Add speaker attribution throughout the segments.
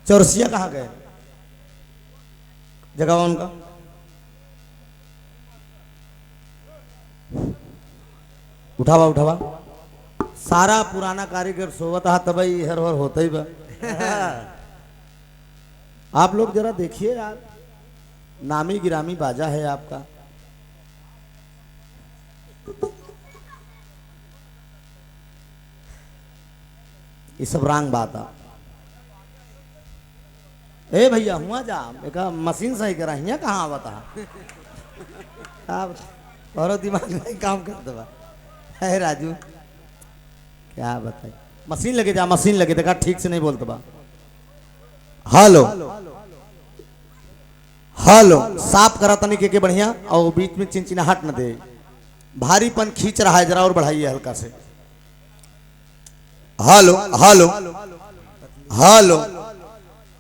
Speaker 1: चौरसिया कहाँ गए? जगह उनका उठावा उठावा सारा पुराना कारीगर सोवत हा तब हर हर होता ही बा। आप लोग जरा देखिए यार, नामी गिरामी बाजा है आपका। ये सब रंग बात है। ए भैया हुआ जा एक मशीन सही करा हिया कहाँ आवता आप और दिमाग नहीं काम करते बा। है राजू क्या बताए, मशीन लगे जा, मशीन लगे देखा ठीक से नहीं बोलते बा। हेलो हेलो साफ करा तनी के बढ़िया और बीच में चिनचिनाहट न दे, भारीपन खींच रहा है, जरा और बढ़ाइए हल्का से। Hello hello hello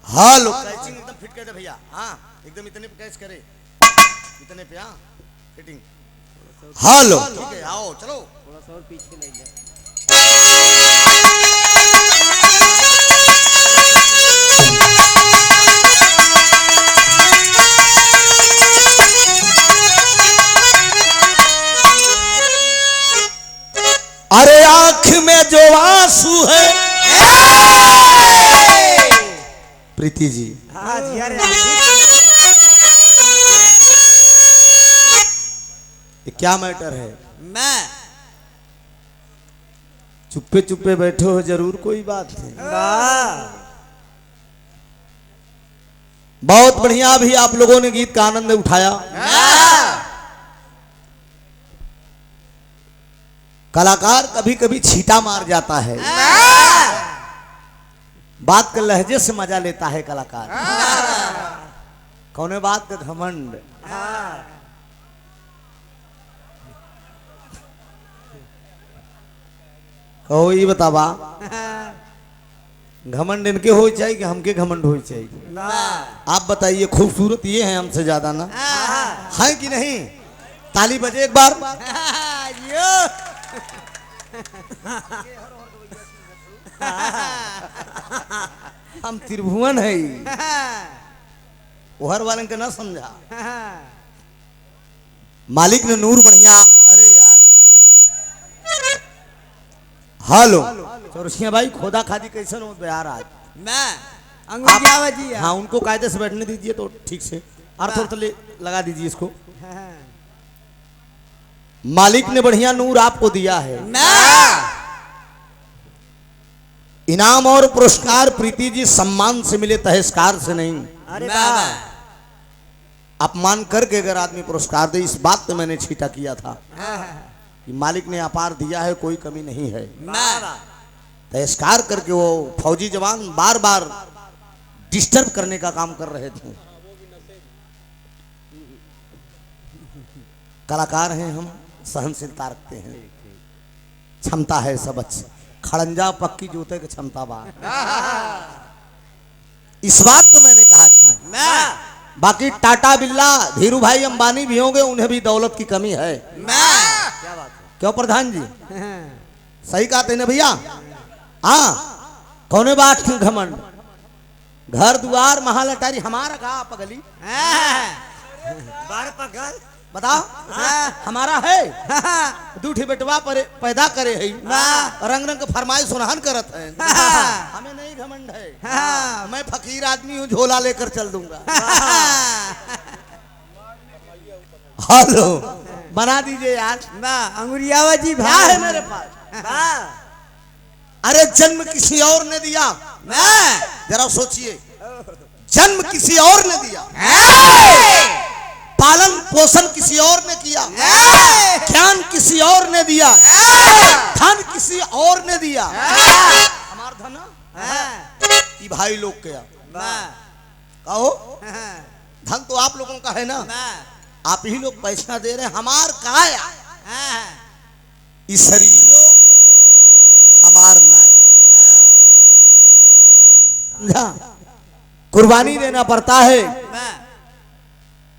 Speaker 1: hello catching एकदम फिट कर दे भैया। हाँ एकदम इतने पे कैच करे, इतने पे। हाँ फिटिंग। हेलो ठीक है आओ चलो थोड़ा सा और पीछे ले जाए। अरे आंख में जो आंसू है प्रीति जी। हाँ जी अरे ये क्या मैटर है? मैं चुप्पे चुप्पे बैठे हो, जरूर कोई बात है। बहुत बढ़िया, अभी आप लोगों ने गीत का आनंद उठाया। कलाकार कभी कभी छीटा मार जाता है, बात के लहजे से मजा लेता है कलाकार। कौने बात का घमंड। कहो ये बतावा घमंड इनके हो चाहिए कि हमके घमंड हो चाहिए? आप बताइए, खूबसूरत ये है हमसे ज्यादा ना है कि नहीं? ताली बजे एक बार। हम त्रिभुवन है, ओहर वाले के ना समझा। मालिक ने नूर बढ़िया। अरे यार हेलो चौरसिया भाई, खोदा खादी कैसे हो यार आज? मैं अंगूठिया जी। हाँ उनको कायदे से बैठने दीजिए तो ठीक से, अर्थ और तले लगा दीजिए इसको। मालिक ने बढ़िया नूर आपको दिया है। इनाम और पुरस्कार प्रीति जी सम्मान से मिले, तहस्कार से नहीं। अरे अपमान करके अगर आदमी पुरस्कार दे, इस बात पे मैंने छीटा किया था कि मालिक ने अपार दिया है, कोई कमी नहीं है। तहस्कार करके वो फौजी जवान बार बार डिस्टर्ब करने का काम कर रहे थे। कलाकार हैं हम, सहनशीलता रखते हैं, क्षमता है सब अच्छी। खड़ंजा पक्की जूते की क्षमता बा, इस बात तो मैंने कहा था। बाकी टाटा बिल्ला धीरू भाई अंबानी भी होंगे, उन्हें भी दौलत की कमी है। क्या बात है? क्यों प्रधान जी सही कहते ना भैया? हाँ कौने बात क्यों घमंड? घर द्वार महल अटारी हमारा कहा पगली बार पगल बताओ। हमारा है दूठी बेटवा पर पैदा करे है, रंग रंग फरमाइश सुनहन करत है। हमें नहीं घमंड है, मैं फकीर आदमी हूँ, झोला लेकर चल दूंगा। हेलो बना दीजिए यार ना अंगुरियावा जी भाई है मेरे पास। अरे जन्म किसी और ने दिया, जरा सोचिए, जन्म किसी और ने दिया, पालन पोषण किसी और ने किया, ज्ञान किसी और ने दिया, धन किसी और ने दिया। हमार धन ये भाई लोग क्या कहो? धन तो आप लोगों का है ना, आप ही लोग पैसा दे रहे हैं। हमार काया इस शरीरियो हमार नाया, कुर्बानी देना पड़ता है।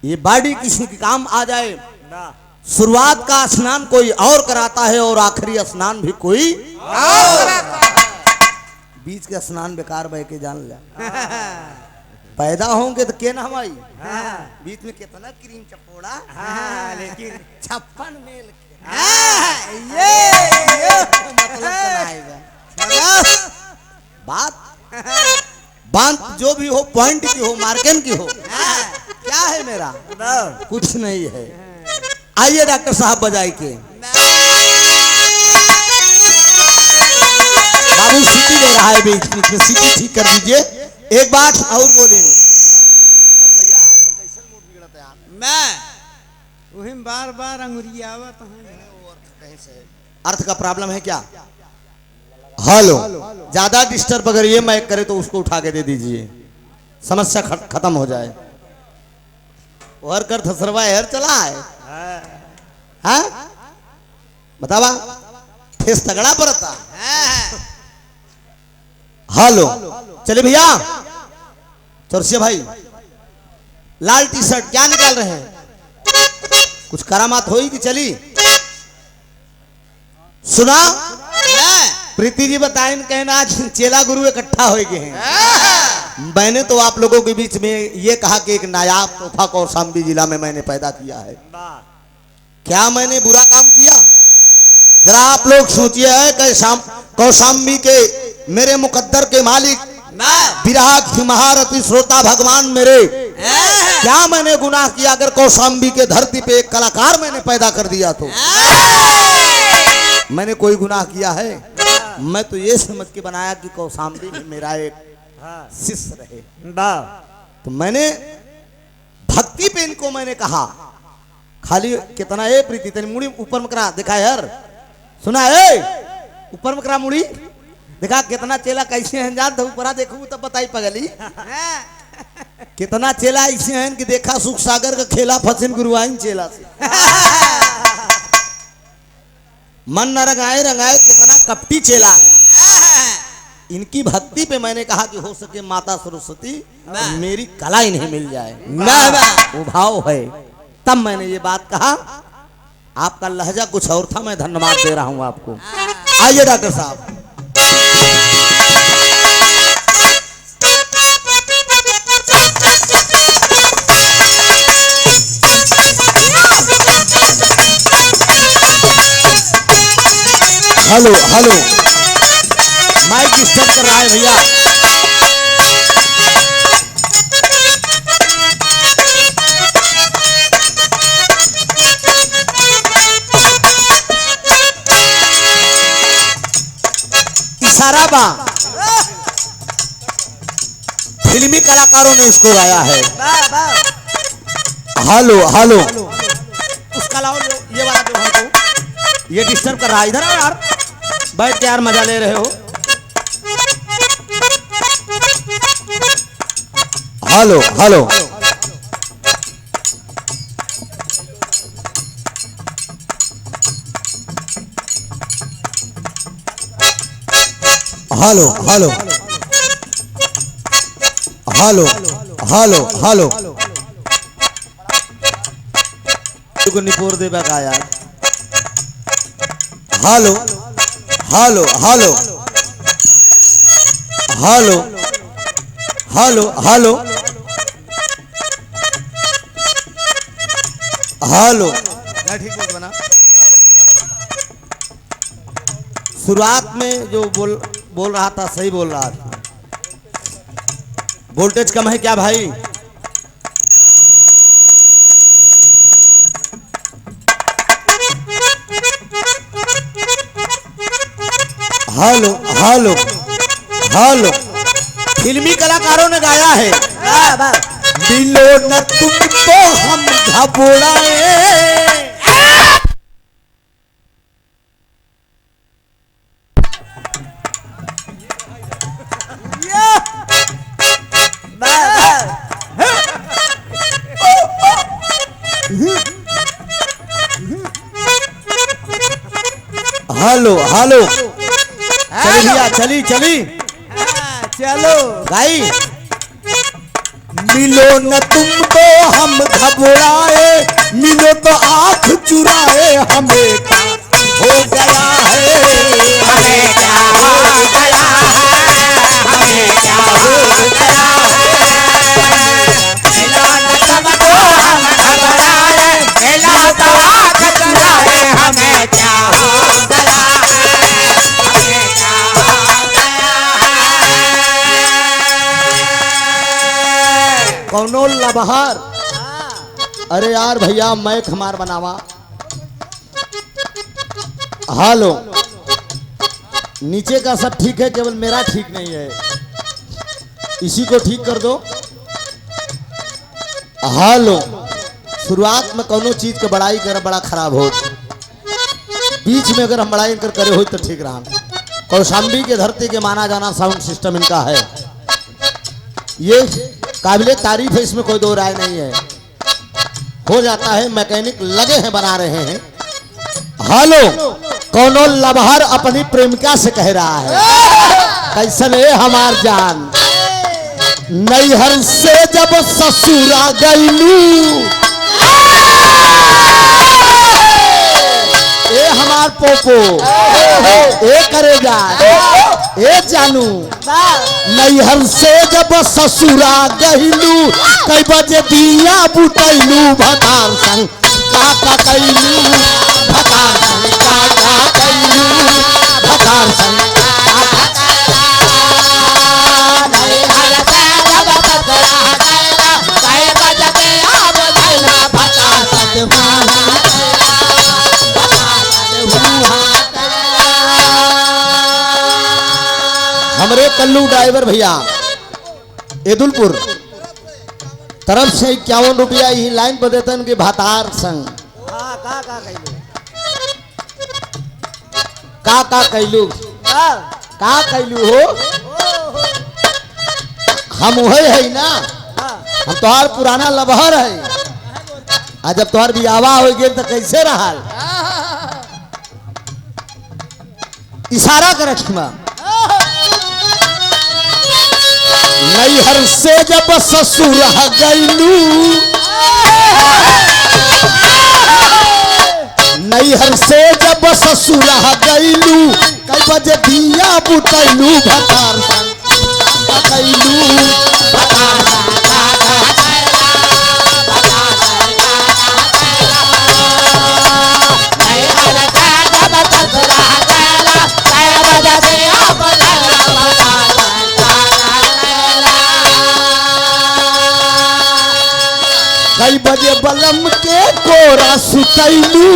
Speaker 1: ये बॉडी किसी के काम आ जाए। शुरुआत का स्नान कोई और कराता है और आखिरी स्नान भी कोई और कराता है। बीच का स्नान बेकार बह के जान लिया। पैदा होंगे तो के ना हमारी बीच में कितना क्रीम चपोड़ा, लेकिन 56 मेल ये मतलब बात बात जो भी हो, पॉइंट की हो, मार्केन की हो, क्या है मेरा कुछ नहीं है। आइए डॉक्टर साहब बजाई के बाबू सीटी ले रहा है बीच बीच में, सीटी ठीक कर दीजिए। एक बात और बोलेंगे,
Speaker 2: मैं वही बार बार अंगुरियावत
Speaker 1: अर्थ का प्रॉब्लम है क्या? हेलो, ज्यादा डिस्टर्ब अगर ये माइक करे तो उसको उठा के दे दीजिए, समस्या खत्म हो जाए। और कर थसरवा हेर चला है, हाँ बतावा ठेस तगड़ा पड़ता। हेलो चले भैया, चौरसिया भाई लाल टी शर्ट क्या निकाल रहे हैं? कुछ करामात होई कि चली? सुना प्रीति जी बताएं, कहना आज चेला गुरु इकट्ठा हो गए हैं। मैंने तो आप लोगों के बीच में ये कहा कि एक नायाब तोहफा कौशाम्बी जिला में मैंने पैदा किया है। क्या मैंने बुरा काम किया? जरा आप लोग सोचिए है कौशाम्बी के मेरे मुकद्दर के मालिक विराग महारथी श्रोता भगवान मेरे, क्या मैंने गुनाह किया? अगर कौशाम्बी के धरती पे एक कलाकार मैंने पैदा कर दिया तो मैंने कोई गुनाह किया है? मैं तो ये समझ के बनाया कि कौशाम्बी में मेरा एक शिष्य रहे। तो मैंने भक्ति पे इनको मैंने कहा, खाली कितना है प्रीति तेरी मुड़ी ऊपर में करा दिखा यार, सुना है ऊपर में करा मुड़ी देखा कितना चेला कैसे हैं जान, ऊपरा देखू तब बताई पगली। कितना चेला ऐसे हैं कि देखा सुख सागर का खेला फसिन गुरुआइन चेला से मन न रंगाए रंगाए, कितना कपटी चेला है। इनकी भक्ति पे मैंने कहा कि हो सके माता सरस्वती मेरी कला इन्हें मिल जाए, वो भाव है। तब मैंने ये बात कहा। आपका लहजा कुछ और था, मैं धन्यवाद दे रहा हूं आपको। आइए डॉक्टर साहब, हेलो हेलो माइक डिस्टर्ब कर रहा है भैया। इशारा बा, फिल्मी कलाकारों ने इसको गाया है। हेलो हेलो उसका लाओ, ये वाला जो है तो ये डिस्टर्ब कर रहा है। इधर आओ यार, बैठ के यार मजा ले रहे हो। Hello hello hello hello hello hello hello को निपोर देबा का यार। Hello hello hello hello hello hello hello ठीक बोल बना। शुरुआत में जो बोल रहा था सही बोल रहा था। वोल्टेज कम है क्या भाई? हेलो हेलो हेलो फिल्मी कलाकारों ने गाया है। मिलो न तुमको हम घबराए। हेलो हेलो चली भैया, चली चली
Speaker 2: चलो
Speaker 1: भाई। मिलो न तुमको हम घबराए, मिलो तो आंख चुराए, हमें क्या हो गया है, हमें क्या हो गया है। कौनो लबहर। अरे यार भैया मैक हमार बनावा। हालो नीचे का सब ठीक है, केवल मेरा ठीक नहीं है, इसी को ठीक कर दो। हालो शुरुआत में कोनो चीज का बड़ाई कर बड़ा खराब हो, बीच में अगर हम बड़ाई कर करे हो तो ठीक रहा। कौशाम्बी के धरती के माना जाना साउंड सिस्टम इनका है, ये काबिले तारीफ है, इसमें कोई दो राय नहीं है। हो जाता है, मैकेनिक लगे हैं बना रहे हैं। हालो कौनो लबहर अपनी प्रेमिका से कह रहा है, कैसन है हमार जान, नैहर से जब ससुरा गईलू, ए हमार पोपो, ए करेगा, ए जानू, नैहर से जब ससुरा गईलू, कई बजे दिया बुतैलू, भतार संग काका कैलू, भतार संग काका कैलू, भतार संग हमरे कल्लू ड्राइवर भैया एदुलपुर तरफ से 51 रुपया ही लाइन पर देते उनके भातार संग का कैलू हो, हम वही है ना, हम तोहार पुराना लबहर है, आज जब तोहार बियावा हो गए तो कैसे रहा, इशारा कर रखा, नैहर से जब ससुर गईलू, नैहर से जब ससुर गईलू, कई बजे दिया बुतैलू, भतार संग कैलू, भतार कई बजे बलम के कोरा सुतैलू,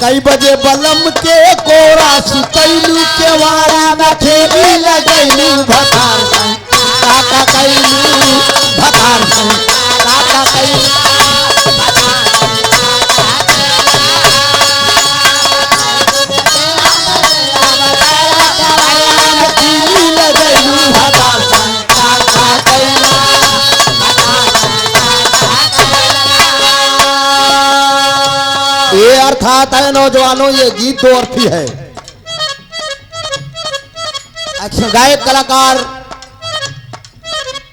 Speaker 1: कई बजे बलम के कोरा सुतैलू, केवाड़ा में ठेली लगैलू, भतार संग काका कैलू, भतार संग काका कैलू, ठेली लगैलू, भतार संग काका कैलू। ये अर्थात है नौजवानों, ये गीत दो अर्थी है। अच्छा गायक कलाकार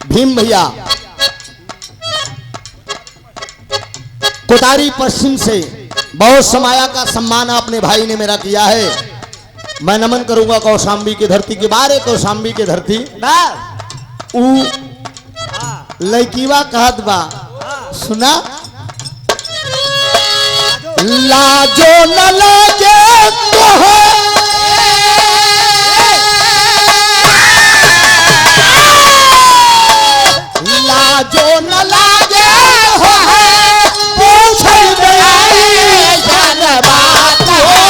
Speaker 1: भीम भैया कोतारी पश्चिम से बहुत समाया का सम्मान अपने भाई ने मेरा किया है, मैं नमन करूंगा कौशाम्बी की धरती के बारे, कौशाम्बी की धरती ऊ लड़कीवा कहत बा, सुना, लाजो न लागे तो है, लाजो न लागे हो है, पूछ गई जान बात हो,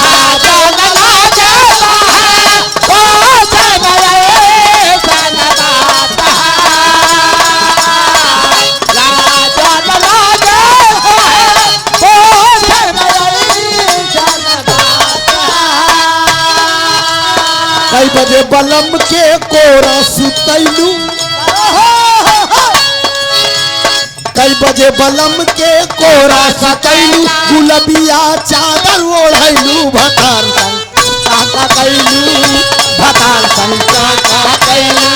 Speaker 1: लाजो न लागे हो है, पूछ गई जान बात कई बजे बलम के कोरा सुतैलू, कई बजे बलम के कोरा सुतैलू, गुलबिया चादर ओढ़ैलू, भतार संग काका कैलू, भतार संग काका कैलू,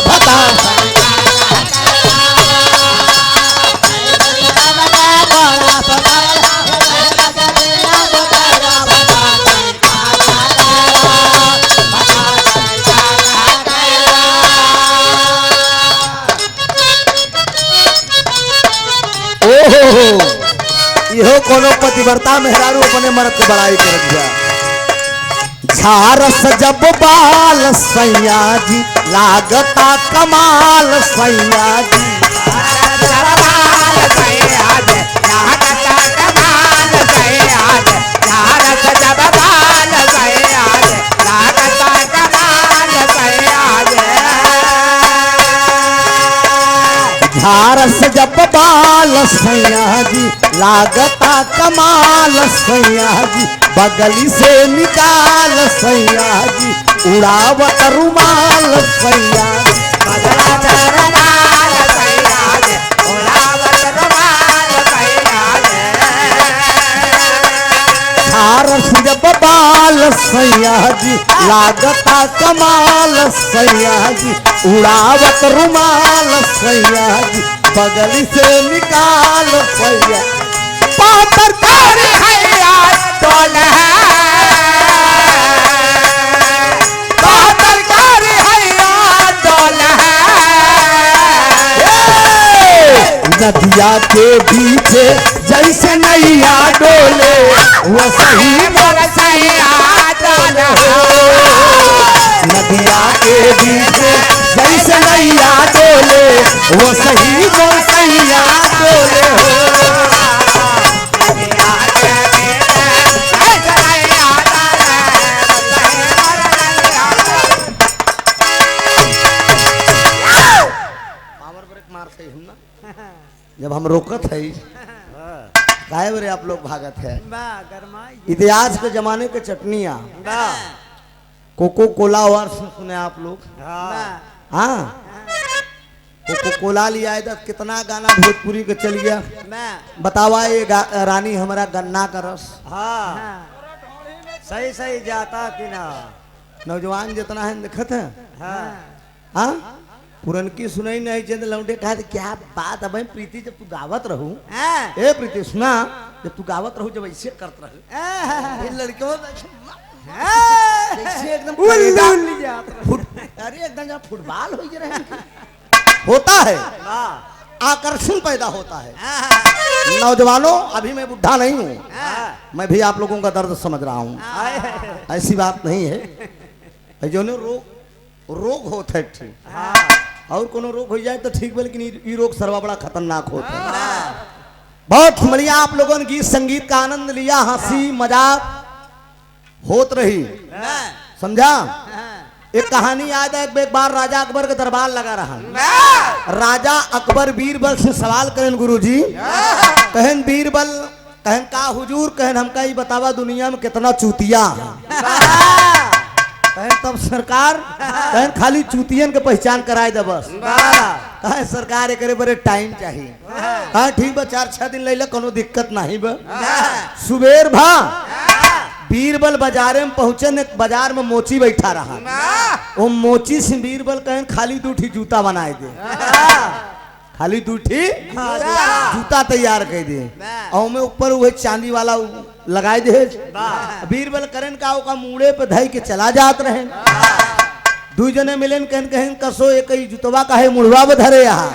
Speaker 1: भतार संग कोनो पतिव्रता मेहरारू अपने मर्द के बड़ाई कर दिया। झारस जब बाल सैया जी लागता कमाल सैया जी। झारस जब बाल सैया जी लागता कमाल सैया जी। बगली से निकाल सैया जी उड़ावत रुमाल सैया जी। झारस जब बाल सैया जी लागता कमाल सैया जी उड़ावत रुमाल सैया जी। बगली से निकाल सैया पातर कारी हैया डोल है पातर कारी हैया डोल है। नदिया के पीछे जैसे नैया डोले वो सही मोर सैया डोल नदिया के पीछे जैसे नैया डोले वो सही मोर सैया डोले पावर ब्रेक मार सही हूं ना जब हम रोकत है काहे बरे आप लोग भागत है। इतिहास के जमाने के चटनिया कोको कोला वर्ष सुने आप लोग। हाँ कोको कोला लिया है कितना गाना भोजपुरी के चल गया। बतावा ये रानी हमारा गन्ना का रस।
Speaker 2: हाँ सही सही जाता कि ना
Speaker 1: नौजवान जितना है दिखत है।
Speaker 2: हाँ
Speaker 1: पुरनकी सुनाई नहीं चंद लौंडे कहा क्या बात है भाई प्रीति जब तू गावत रहू ए प्रीति सुना जब तू गावत रहू जब ऐसे करत रहू लड़कियों एकदम अरे एकदम जब फुटबॉल हो रहे होता है आकर्षण पैदा होता है। नौजवानों अभी मैं बुढ़ा नहीं हूँ मैं भी आप लोगों का दर्द समझ रहा हूँ ऐसी बात नहीं है। जो रोग होता है ठीक और कोनो रोग हो जाए तो ठीक है लेकिन ये रोग सर्वा बड़ा खतरनाक होता है। बहुत बढ़िया आप लोगों ने गीत संगीत का आनंद लिया हंसी मजाक होत रही समझा। एक कहानी याद है एक बार राजा अकबर का दरबार लगा रहा। राजा अकबर बीरबल से सवाल करें गुरुजी कहन बीरबल कहन का हुजूर कहन हमका ये बतावा दुनिया में कितना चूतिया कहन तब सरकार कहन खाली चूतियन के पहचान कराए दे बस कहे सरकार एक बड़े टाइम चाहिए। कहा ठीक बा 4-6 दिन ले कोनो दिक्कत नहीं बा। सुबेर भा बीरबल बाजारे में पहुंचे ने बाजार में मोची बैठा रहा वो मोची से बीरबल कहन खाली दूठी जूता बनाए दे खाली दूठी जूता तैयार कर दे और में ऊपर वो चांदी वाला लगाए दे। बीरबल करन का ओका मुड़े पे धई के चला जात रहे। दू जने मिलन कहन कहन कसो एक ही जुतवा का है मुड़वा बधरे यहाँ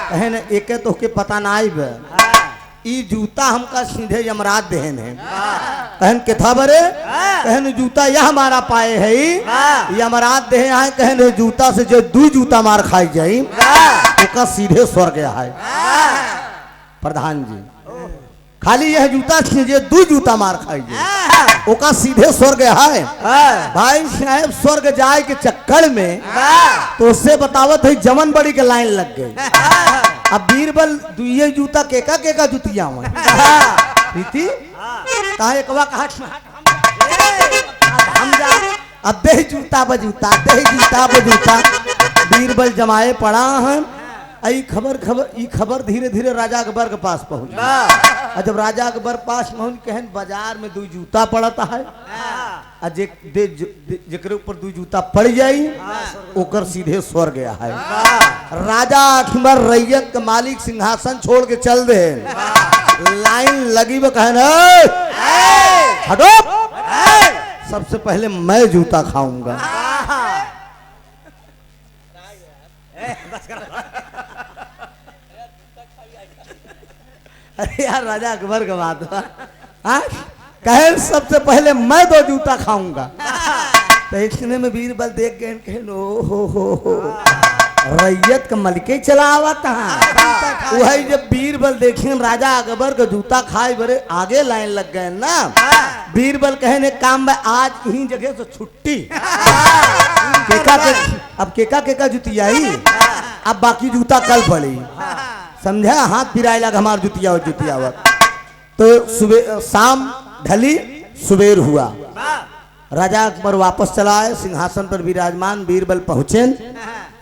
Speaker 1: कहन एक तो के पता ना आई बे ई जूता हमका सीधे यमराज देहन है। कहन के था बरे कहन जूता यह हमारा पाए है यमराज देहे है कहन जूता से जो 2 जूता मार खाई जाई उसका सीधे स्वर्ग है। प्रधान जी खाली यह जूता से जो 2 जूता मार खाई जाई ओका सीधे स्वर्ग है। भाई साहब स्वर्ग जाए के चक्कर में तो उससे बतावत है जमन बड़ी के लाइन लग गई। अब बीरबल दुइये जूता केका जुतिया हुआ प्रीति कहा एकवा कहा हम जा अब दे जूता बजूता बीरबल जमाए पड़ा है। आई खबर धीरे धीरे राजा अकबर के पास पहुंच और जब राजा अकबर पास पहुंच कहन बाजार में 2 जूता पड़ता है जेकरे ऊपर 2 जूता पड़ जाई ओकर सीधे स्वर्ग गया है। राजा अकबर रैयत के मालिक सिंहासन छोड़ के चल दे लाइन लगी वो कहन हटो सबसे पहले मैं जूता खाऊंगा। अरे यार राजा अकबर का बात हुआ। हाँ? कहे सबसे पहले मैं 2 जूता खाऊंगा। तो इतने में बीरबल देख गए कहे हो रैयत का मलिके चला आवा था। वही जब बीरबल देखे राजा अकबर का जूता खाए बड़े आगे लाइन लग गए ना। बीरबल कहे ने काम में आज यही जगह से छुट्टी। अब केका जुतिया ही, अब बाकी जूता कल पड़ी। समझा, हाथ फिराए लगा हमार जुतिया और जुतिया वक्त। तो सुबह शाम ढली, सुबेर हुआ। राजा अकबर वापस चला आए, सिंहासन पर विराजमान बीरबल पहुंचे।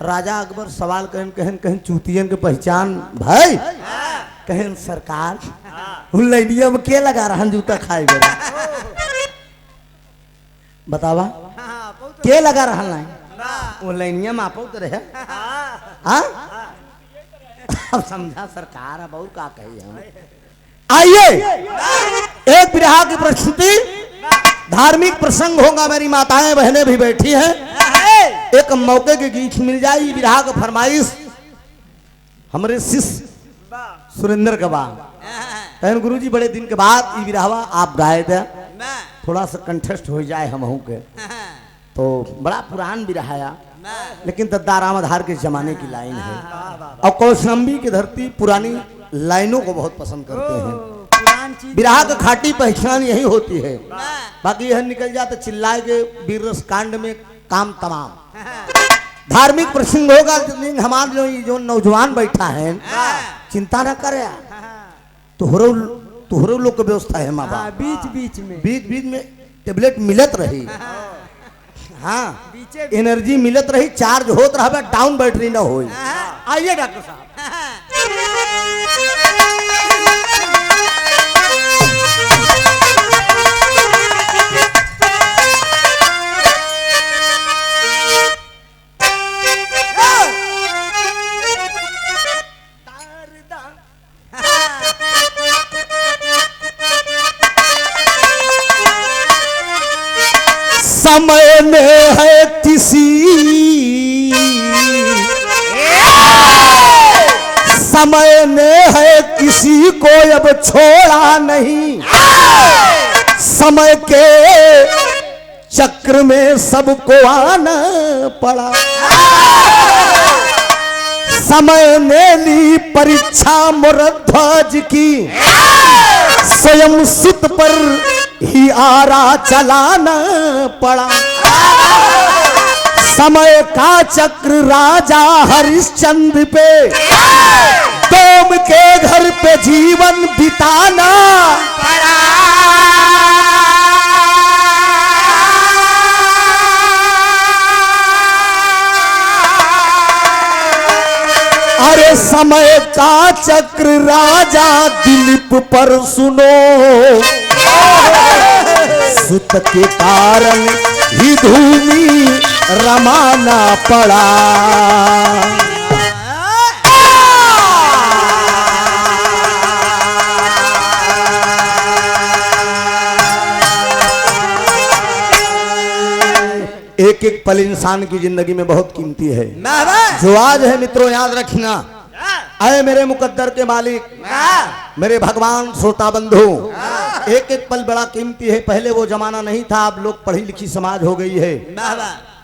Speaker 1: राजा अकबर सवाल कहन चूतियन के पहचान भाई। कहन सरकार लैनिया में के लगा रहा जूता खाए बड़ा बतावा के लगा रहा वो लैनिया में आपो तो रहे। हाँ अब समझा सरकार अब और का कही हम। आइए एक बिरहा की प्रस्तुति, धार्मिक प्रसंग होगा। मेरी माताएं बहनें भी बैठी हैं। एक मौके के गीत मिल जाए। बिरहा का फरमाइश हमारे शिष्य सुरेंद्र का बा। गुरु जी बड़े दिन के बाद ये बिरहवा आप गाए थे, थोड़ा सा कंठस्थ हो जाए हम के। तो बड़ा पुरान बिरहाया, लेकिन दद्दारामधार के जमाने की लाइन है। और कौशंबी की धरती पुरानी लाइनों को बहुत पसंद करते हैं। बिरहा का खाटी पहचान यही होती है। बाकी यह निकल जाते चिल्लाए के वीर रस कांड में काम तमाम। धार्मिक प्रसंग होगा हमारे जो नौजवान बैठा है चिंता न करे। तुहरो लोग की व्यवस्था है माँ बाप, बीच में टेबलेट मिलत रही। हाँ एनर्जी मिलत रही, चार्ज होत रहा, डाउन बैटरी ना हो। आइए डॉक्टर साहब। समय ने है किसी समय ने है किसी को अब छोड़ा नहीं। समय के चक्र में सबको आना पड़ा। समय ने ली परीक्षा मुरध्वज की, स्वयं सुत पर ही आरा चलाना पड़ा। समय का चक्र राजा हरिश्चंद्र पे, डोम के घर पे जीवन बिताना पड़ा। अरे समय का चक्र राजा दिलीप पर सुनो, सुत के कारण ही धूमि रमाना पड़ा। एक एक पल इंसान की जिंदगी में बहुत कीमती है। जो आज है मित्रों याद रखना। आए मेरे मुकद्दर के मालिक, मेरे भगवान श्रोता बंधु, एक एक पल बड़ा कीमती है। पहले वो जमाना नहीं था, अब लोग पढ़ी लिखी समाज हो गई है।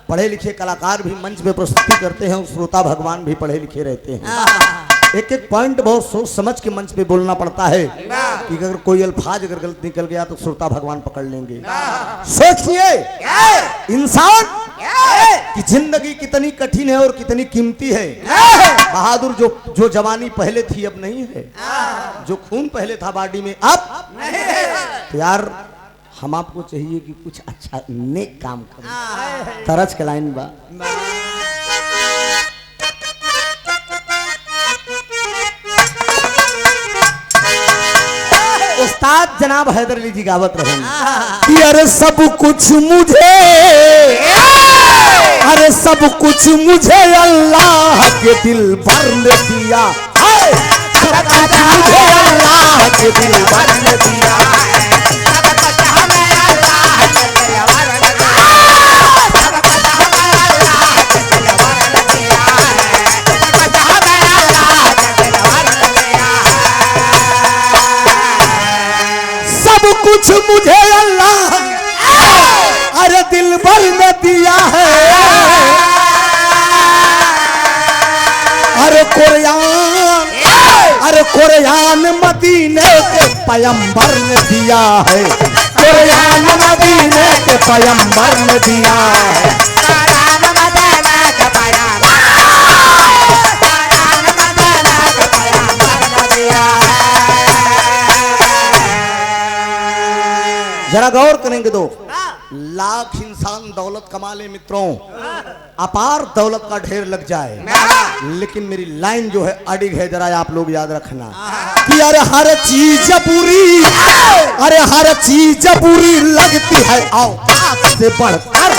Speaker 1: पढ़े लिखे कलाकार भी मंच पे प्रस्तुति करते हैं, श्रोता भगवान भी पढ़े लिखे रहते हैं। एक एक पॉइंट बहुत सोच समझ के मंच पे बोलना पड़ता है कि अगर कोई अल्फाज अगर गलत निकल गया तो श्रोता भगवान पकड़ लेंगे। सोचिए इंसान की जिंदगी कितनी कठिन है और कितनी कीमती है। बहादुर जो जवानी पहले थी अब नहीं है, जो खून पहले था बॉडी में अब नहीं है। तो यार हम आपको चाहिए कि कुछ अच्छा नेक काम करें। तरज के लाइन बा, उस्ताद जनाब हैदर अली जी गावत रहे कि अरे सब कुछ मुझे, अरे सब कुछ मुझे अल्लाह के दिल भर ने दिया। सब कुछ मुझे अल्लाह के दिल भर ने दिया। ने दिया है, अरे कुरान मदीने के पैगंबर ने दिया है, कुरान मदीने के पैगंबर ने दिया है। जरा गौर करेंगे दो, लाख इंसान दौलत कमा ले मित्रों, अपार दौलत का ढेर लग जाए, लेकिन मेरी लाइन जो है अडिग है, जरा आप लोग याद रखना कि अरे हर चीज बुरी, अरे हर चीज बुरी लगती है औकात से बढ़कर,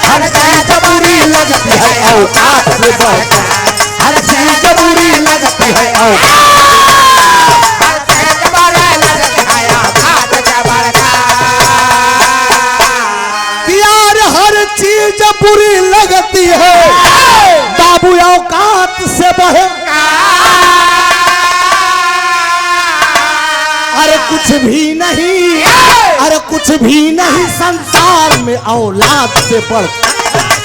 Speaker 1: हर चीज बुरी लगती है औकात से बढ़कर, हर चीज बुरी लगती है औकात। हर चीज बुरी लगती है बाबू औकात से बढ़े, अरे कुछ भी नहीं, अरे कुछ भी नहीं संसार में औलाद से बढ़कर,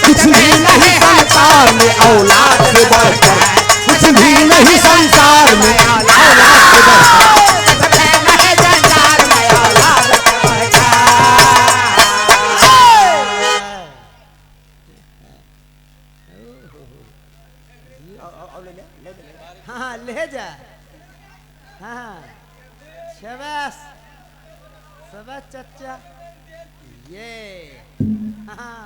Speaker 1: कुछ भी नहीं संसार में औलाद से बढ़कर, कुछ भी नहीं संसार में औलाद से बढ़कर।
Speaker 2: हाँ ले जा, हाँ शाबाश शाबाश चचा, ये हाँ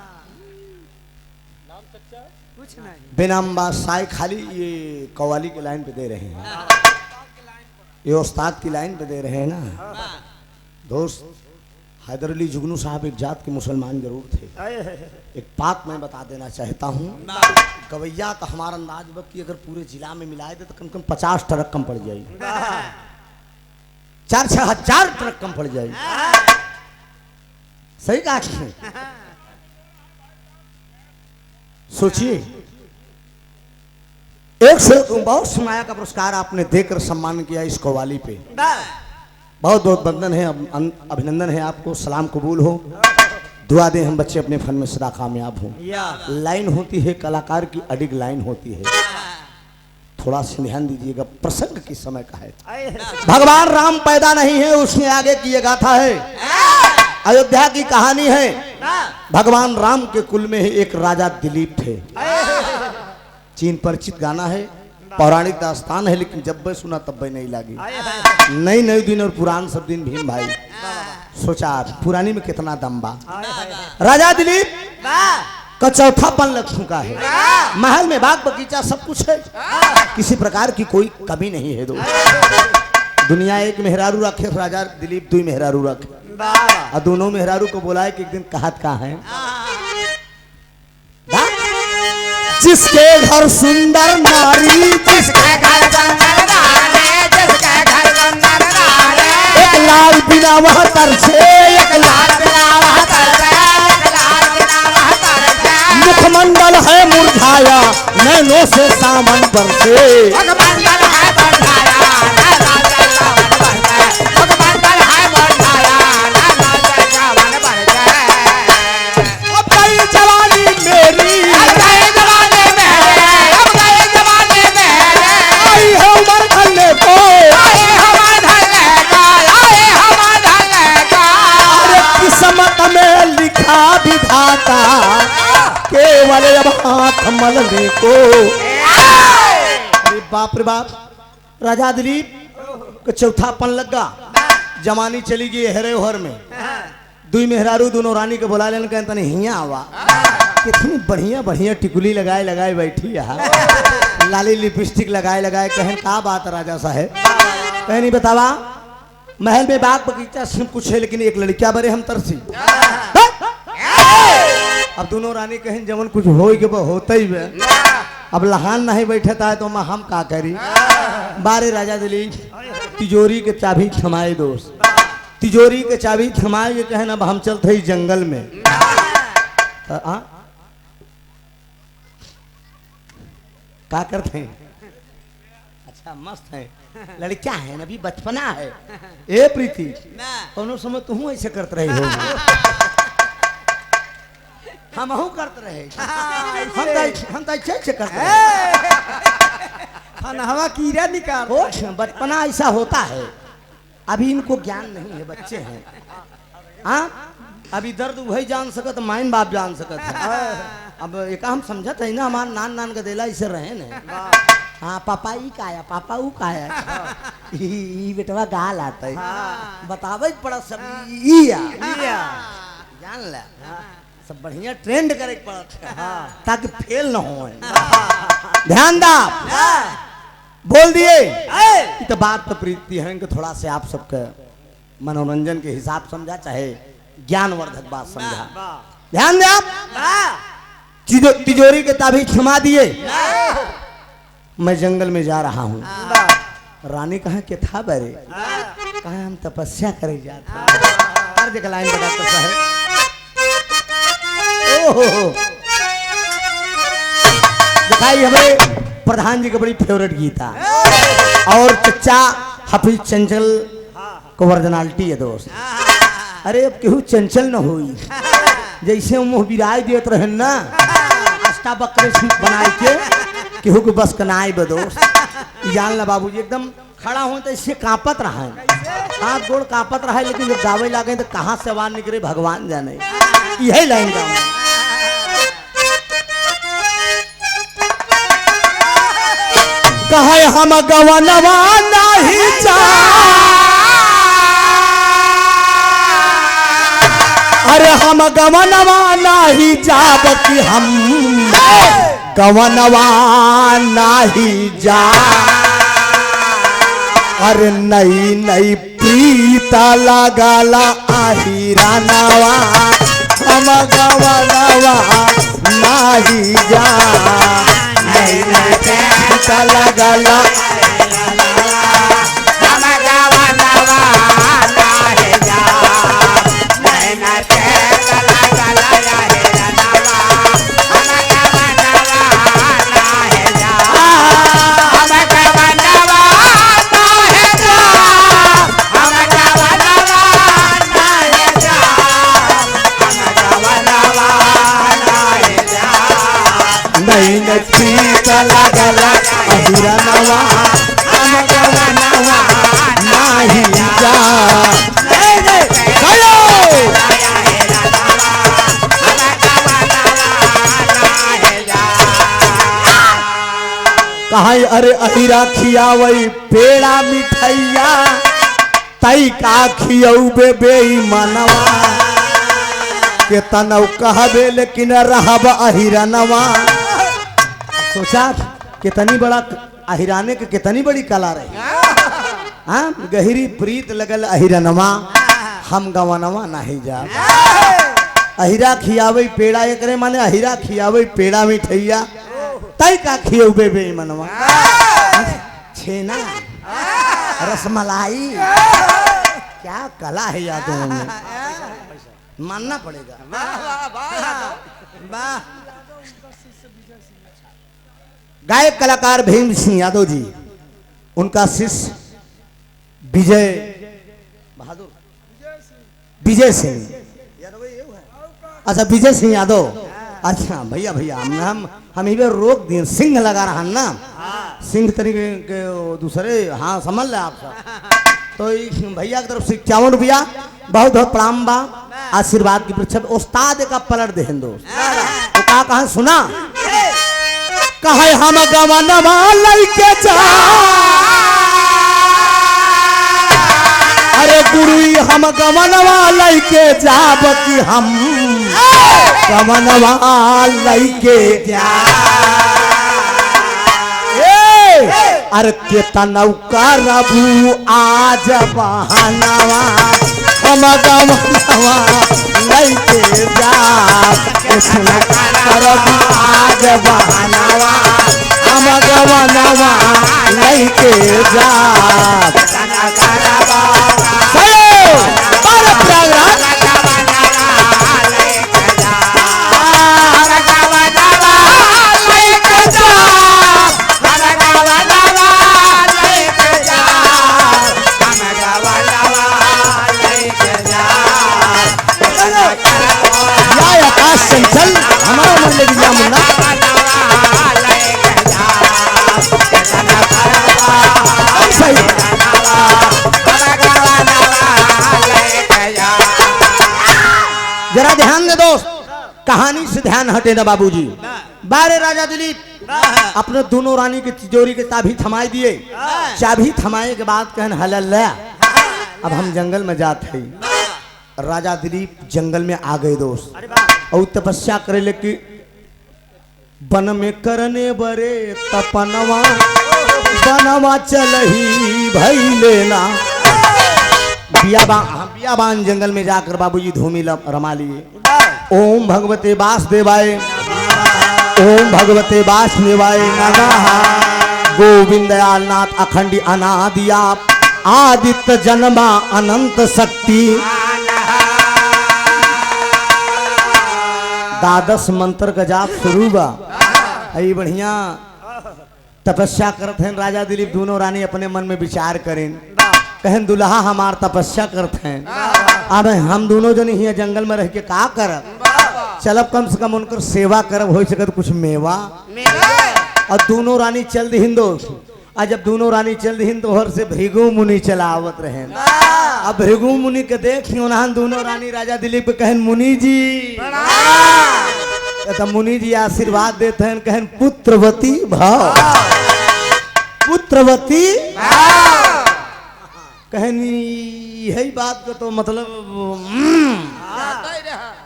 Speaker 2: नाम चचा कुछ नहीं,
Speaker 1: बेनाम बादशाह खाली ये कव्वाली की लाइन पे दे रहे हैं, ये उस्ताद की लाइन पे दे रहे हैं ना दोस्त। हैदर अली जुगनू साहब एक जात के मुसलमान जरूर थे। एक बात मैं बता देना चाहता हूँ, गवैया का हमारा अंदाज कि अगर पूरे जिला में मिलाए दे तो कम कम 50 ट्रक कम पड़ जाएगी, 4-6 हजार ट्रक कम पड़ जाएगी। सही कहा कि सोचिए, बहुत सुनाया का पुरस्कार आपने देकर सम्मान किया इस कव्वाली पे, बहुत बहुत वंदन है, अभिनंदन है आपको, सलाम कबूल हो, दुआ दें हम बच्चे अपने फन में सदा कामयाब हों। लाइन होती है कलाकार की, अडिग लाइन होती है, थोड़ा सा ध्यान दीजिएगा, प्रसंग किस समय का है। भगवान राम पैदा नहीं है, उसने आगे की ये गाथा है, अयोध्या की कहानी है। भगवान राम के कुल में ही एक राजा दिलीप थे, चीन परिचित गाना है, पौराणिक दास्तान है, लेकिन जब मैं सुना तब नहीं लगी, नई नई दिन और पुरान सब दिन भीम भाई। सोचा पुरानी में कितना दम बा। राजा दिलीप का चौथापन लग चुका है, महल में बाग बगीचा सब कुछ है, किसी प्रकार की कोई कमी नहीं है। दुनिया एक मेहरारू रखे, राजा दिलीप 2 मेहरारू रखे, और दोनों मेहरारू को बुलाए कि एक दिन कहत कहाँ है, जिसके घर सुंदर नारी, जिसके घर सुंदर नारी, जिसके घर सुंदर नारी, एक लाल बिना वह तरसे, एक लाल बिना वह तरसे, एक लाल बिना वह तरसे, मुखमंडल है मुरझाया नैनों से सावन बरसे, मुखमंडल है मुरझाया नैनों से सावन बरसे, मुखमंडल है मुरझाया नैनों से सावन बरसे। अब गई जवानी मेरी, अब गई जवानी मेरी, अब गई जवानी मेरी, आई है उम्र ढलने को, आई है उम्र ढलने को, आई है उम्र ढलने को, अरे किस्मत में लिखा विधाता केवल अब हाथ मलने को। अरे बाप रे बाप, राजा दिलीप को चौथापन लगा, जवानी चली गई हेरे हर में, 2 मेहरारू दोनों रानी के बुला लेने कहता नहीं हिया आवा, कितनी बढ़िया बढ़िया टिकुली लगाए लगाए बैठी है, लाली लिपस्टिक लगाए लगाए, कहें का बात राजा साहब, कहीं नहीं बतावा, महल में बाग बगीचा सब कुछ है, लेकिन एक लड़किया बरे हम तरसी। अब दोनों रानी कहें जमन कुछ हो होता ही है, अब लहान नहीं बैठे था तो हम का करी। बारे राजा दिलीप तिजोरी के चाबी थमाए दोस्त, तिजोरी के चाबी थमाए, ये कहें अब हम चलते ही जंगल में। क्या करते हैं? अच्छा मस्त है, लड़कियां है ना, अभी बचपना है। ए प्रीति, कौनो समय तुम ऐसे करते रही हो? हमहू करते रहे हम तो अच्छे करते
Speaker 2: हवा कीड़ा निकाल
Speaker 1: बचपना ऐसा होता है। अभी इनको ज्ञान नहीं है, बच्चे हैं। हाँ अभी दर्द वही जान सकत माइन बाप जान सकत है। अब एक हम समझत है ना, हमार नान नान का देला इसे रहे न। हाँ पापा ई काया, पापा ऊ काया, ई बेटवा गाल आता है, बतावे पड़ा सब इया जान ला। सब बढ़िया ट्रेंड करे पड़ा ताकि फेल न हो। ध्यान दा बोल दिए तो बात तो प्रीति है कि थोड़ा से आप सबके मनोरंजन के हिसाब समझा, चाहे ज्ञानवर्धक बात समझा। ध्यान दे आप तिजोरी के ताबीज थमा दिए। मैं जंगल में जा रहा हूँ। रानी कहा कि था बरे, कहा हम तपस्या करे जाते। हर जगह लाइन बताता है। दिखाई हमें प्रधान जी का बड़ी फेवरेट गीता और चचा हाफिज चंचल को वर्जनालिटी है दोस्त। अरे अब केहू चंचल न हुई, जैसे मुँह बिराई देते रहे ना अष्टा बकरे बनाए के केहू के बस कनाई बदोस्त। जान ला बाबूजी एकदम खड़ा हो तो इससे कांपत रहा है, हाथ गोड़ कांपत रहा है, लेकिन जब गावे लागे तो कहाँ से आवाज निकले भगवान जाने। यही लाइन गाँव कहे हम गवनवा नहीं जा, अरे हम गवनवा नहीं जाब कि हम गवनवा नहीं जा। अरे नई नई प्रीता लगाला आहिरा नवा, हम गवनवा नहीं जा। नई नई प्रीता लगाला हम गवनवा नहीं जा। नई नई प्रीता लगाला आहिरा नवा, हम गवनवा नहीं जा। हम गवनवा नहीं जा, हम गवनवा नहीं जा, हम गवनवा नहीं जा। नई नई प्रीता लगाला आहिरा नवा, हम गवनवा नहीं जा। कहा अरे अहिरा खियावई पेड़ा मिठैया, तई का खियौबे बेईमानवा के तनौ कहबे लेकिन रहब अहिरा नवा। सोचा कितनी बड़ा अहिराने के कितनी बड़ी कला रही। हाँ गहरी प्रीत लगल अहिरा नवा, हम गवनवा नहीं जा। अहिरा खियावई पेड़ा एक माने अहिरा खियावई पेड़ा मिठैया, तई का खियौबे बेईमानवा। छेना रसमलाई क्या कला है यादों में, मानना पड़ेगा। गायक कलाकार भीम सिंह यादव जी, उनका शिष्य विजय बहादुर विजय सिंह, अच्छा विजय सिंह यादव। अच्छा भैया भैया हम इधर रोक दिए, सिंह लगा रहा ना, सिंह तरीके के दूसरे। हाँ समझ ले आप सब। तो भैया की तरफ से 51 रुपया बहुत बहुत प्रणाम बा, आशीर्वाद की परीक्षा। उस्ताद का पलट दे दोस्त तो कहा सुना, कहे हम गवनवा लइके जा, अरे गुरु हम गवनवा लइके जाब कि हम गवनवा लइके जा। अरे केतनौ करबू आज बहानवा, हम गवनवा लइके जा। केतनौ करबू आज बहानवा, हम गवनवा लइके जा। चंचल से ध्यान हटे ना बाबूजी। बारे राजा दिलीप अपने दोनों रानी की तिजोरी के चाबी थमाई दिए। चाबी थमाए के बाद कहन हल्ला अब हम जंगल में जाते हैं। राजा दिलीप जंगल में आ गए दोस्त और तपस्या करे लेकि वन में करने बरे तपनवा बनवा चलही भई लेना। बियाबान जंगल में जाकर बाबूजी धूमी रमा लिए। ओम भगवते वासुदेवाय ओम भगवते वासुदेवाय नमः। गोविंद दयालनाथ अखंडी अनादिया आदित्य जन्मा अनंत शक्ति। द्वादश मंत्र का जाप शुरू बा। आई बढ़िया तपस्या करते हैं राजा दिलीप। दोनों रानी अपने मन में विचार करें कहन दुल्हा हमार तपस्या करते हैं। अब हम दोनों जन ही जंगल में रह के का करब। चलब कम से कम उनकर सेवा करब हो सके कुछ मेवा। और दोनों रानी चल दीन दोस्त। आज जब दोनों रानी चल दीन तो हर से भृगु मुनि चलावत रहे। अब भृगु मुनि के देख दोनों रानी राजा दिलीप के कहन मुनि जी तो मुनि जी आशीर्वाद देते हैं कहन पुत्रवती भाव पुत्रवती कहन यही बात को तो मतलब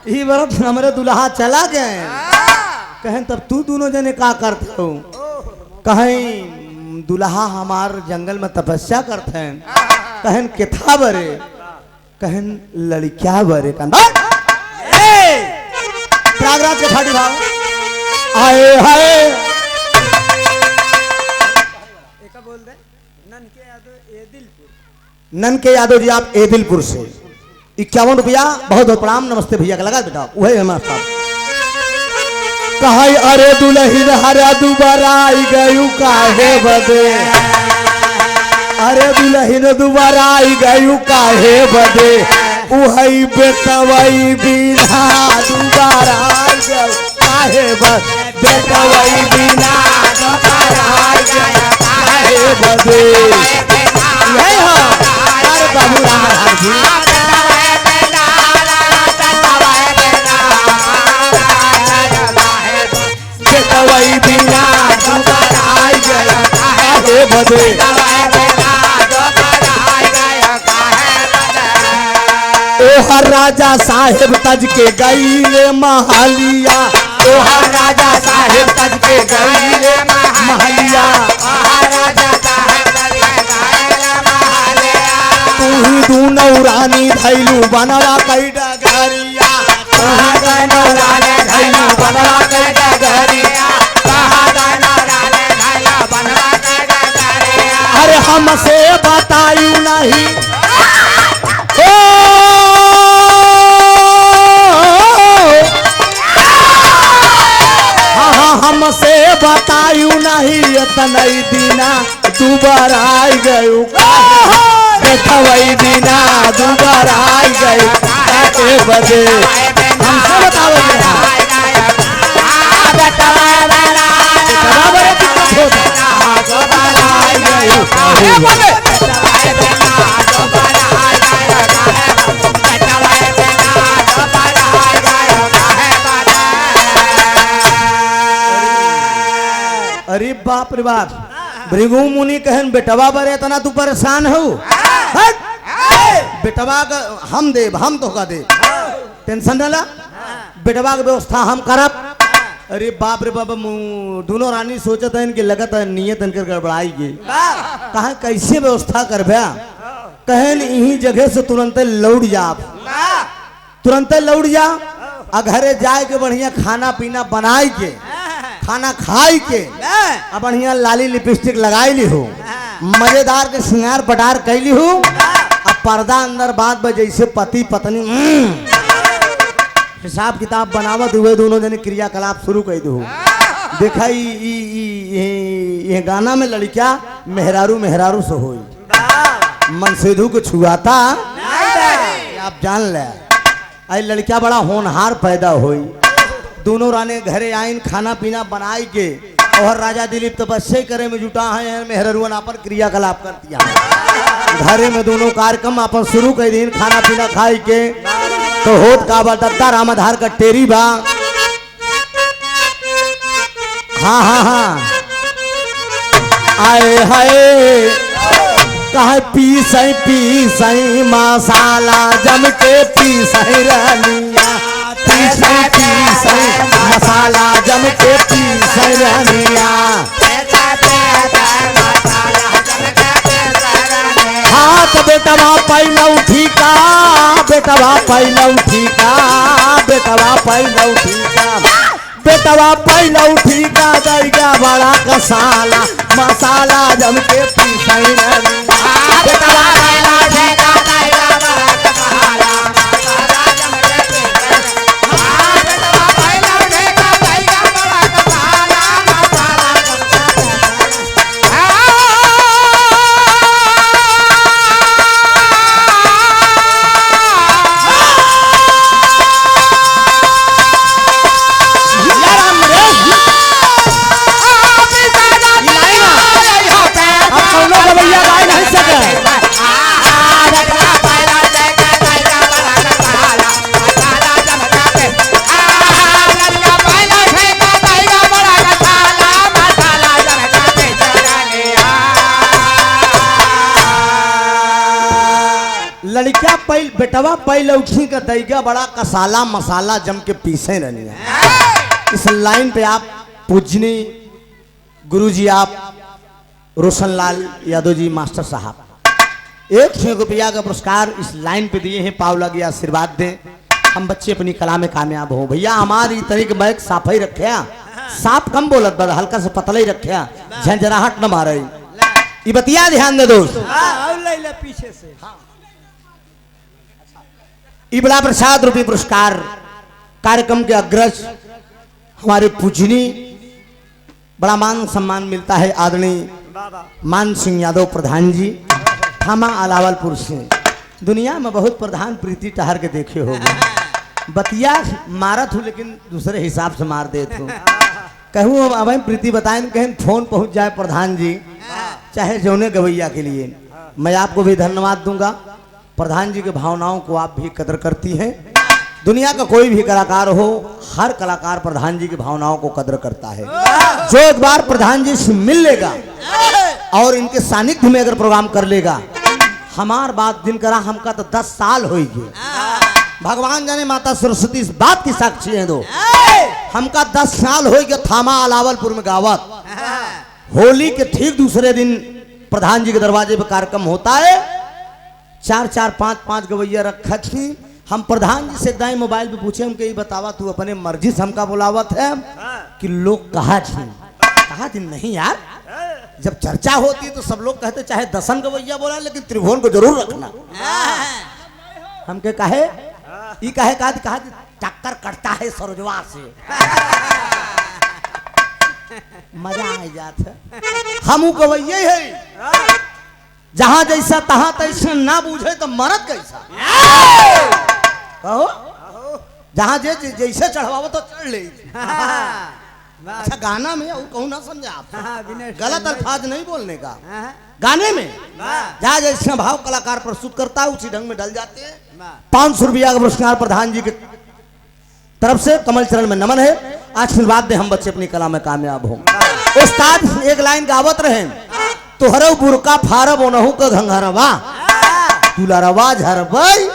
Speaker 1: यही व्रत हमारे दुल्हा चला गए। कहन तब तू दोनों जने का करते हो। कहें दुल्हा हमार जंगल में तपस्या करते हैं। कहन केथा बरे कहन लड़किया बरे प्रयागराज के फाटी भाव आए हाय बोल दे नन के यादव जी आप एदिलपुर से 51 रुपया बहुत बहुत प्रणाम। नमस्ते भैया का लगा बेटा वही हमारे साथ कहा अरे दुल्हन हरा दोबारा आई गयू काहे बदे। अरे दुल्हन दोबारा आई गयू काहे बदे। उहई बेटवई बिना दोबारा आई गयू काहे बदे। बेटवई बिना दोबारा आई गयू काहे बदे। यही हो अरे बाबू राम जी बेटवई बिना दोबारा आई गयू काहे बदे। ओहर राजा साहेब तज के गईले महलिया। ओहर राजा साहेब तज के गईले महलिया। तू ही दूनौ रानी धैलू बनवा कई डगरिया। तू ही दूनौ रानी धैलू बनवा कई डगरिया। अरे हमसे बतायू नहीं हमसे बतायू नहीं इतनई दीना दोबारा आई गयू बेटवई बिना दोबारा आई गयू काहे बदे। हमसे बताओ अरे बाप रे बाप भृगु मुनि कहन बेटवा बरे तना तू परेशान हो। बेटवा का हम देव हम तो का दे टेंशन न ला। बेटवा का व्यवस्था हम करब। अरे बाप रे बाबा दोनों रानी सोचत है कि लगत है नियत इनकर गड़बड़ाई गई। कहा कैसे व्यवस्था करबे। कहन यही जगह से तुरंत लौट जा तुरंत लौट जा। घरे जाए के बढ़िया खाना पीना बनाए के खाना खाई के अब बढ़िया लाली लिपस्टिक लगाई ली हो। मजेदार के श्रृंगार पटार कैली हो। अब पर्दा अंदर बात बा जैसे पति पत्नी हिसाब किताब बनावत हुए दोनों जने क्रियाकलाप शुरू कर दो। देखा ये गाना में लड़किया मेहरारू मेहरारू से हो मन सेधु को छुआता आप जान ले। आई लड़किया बड़ा होनहार पैदा हुई। दोनों रानी घरे आइन खाना पीना बनाई के और राजा दिलीप तपस्या करे में जुटा है। मेहरुअन अपन क्रियाकलाप कर दिया। घरे में दोनों कार्यक्रम अपन शुरू कर दिन खाना पीना खाई के तो होत का बा दत्ता रामाधार का टेरी बा हाँ हाँ हाँ आए हाय कहे पीसई मसाला जम के पीसई रानिया पीसई मसाला जम के पीसई रानिया हाँ तो बेटवा पहलऊ ठीका बेटवा पहलऊ ठीका बेटवा पहलऊ ठीका बेटवा पहलऊ ठीका दैगा बड़ा कसाला मसाला जम के पीसई रानिया बेटवा पहलऊ ठीका दैगा बड़ा कसाला मसाला जम के पीसई लड़किया पहल बेटवा पहले उठी का दैगा बड़ा कसाला मसाला जम के पीसे रहनी है। इस लाइन पे आप पूजनी गुरुजी आप रोशनलाल यादव जी मास्टर साहब 100 रुपया का पुरस्कार इस लाइन पे दिए हैं। पाव लगे आशीर्वाद दें, हम बच्चे अपनी कला में कामयाब हो। भैया हमारी तरीके बैग साफ ही रखे, साफ कम बोलत बद हल्का से पतला ही रखे, झंझराहट न मारे। ये बतिया ध्यान दे दोस्त
Speaker 2: पीछे से
Speaker 1: बड़ा प्रसाद रूपी पुरस्कार कार्यक्रम के अग्रज हमारे पूजनी बड़ा मान सम्मान मिलता है आदरणीय मान सिंह यादव प्रधान जी थामा अलावलपुर से। दुनिया में बहुत प्रधान प्रीति टहर के देखे होंगे, बतिया मारत हूँ लेकिन दूसरे हिसाब से मार देते हूँ। कहूँ अब प्रीति बताएं कहीं फोन पहुँच जाए प्रधान जी चाहे जौने गवैया के लिए, मैं आपको भी धन्यवाद दूंगा। प्रधान जी के भावनाओं को आप भी कदर करती हैं। दुनिया का कोई भी कलाकार हो, हर कलाकार प्रधान जी की भावनाओं को कदर करता है। जो एक बार प्रधान जी से मिल लेगा और इनके सानिध्य में अगर प्रोग्राम कर लेगा, हमार बात दिन करा हमका तो 10 साल होगी। भगवान जाने माता सरस्वती इस बात की साक्षी है। दो हमका 10 साल हो गया थामा अलावलपुर में गावत। होली के ठीक दूसरे दिन प्रधान जी के दरवाजे पर कार्यक्रम होता है। 4-4, 5-5 गवैया रखा थी। हम प्रधान जी से दाएं मोबाइल पे पूछे, हम कही बतावा तू अपने मर्जी से हमका बुलावत है कि लोग कहा थी नहीं यार, जब चर्चा होती तो सब लोग कहते चाहे 10 गवैया बोला लेकिन त्रिभुवन को जरूर रखना। हमके कहे ये कहा टक्कर कटता है सरोजवा से मजा आ जाता। हम गवैया है, जहां जैसा तहां तैसा ना बूझे तो मरद कैसा कहो, जहां जैसे चढ़वाओ तो चढ़ ले। अच्छा गाना में कहूँ ना समझा आप, गलत अल्फाज नहीं बोलने का। गाने में जहाँ जैसा भाव कलाकार प्रस्तुत करता है उसी ढंग में डल जाते हैं। 500 रुपया का पुरस्कार प्रधान जी की तरफ से कमल चरण में नमन है। आशीर्वाद दे हम बच्चे अपनी कला में कामयाब हो। उस्ताद एक लाइन गावत रहे, तोहरे बुरका फारब ओनहु का घंघरवा दुलारवा झरबई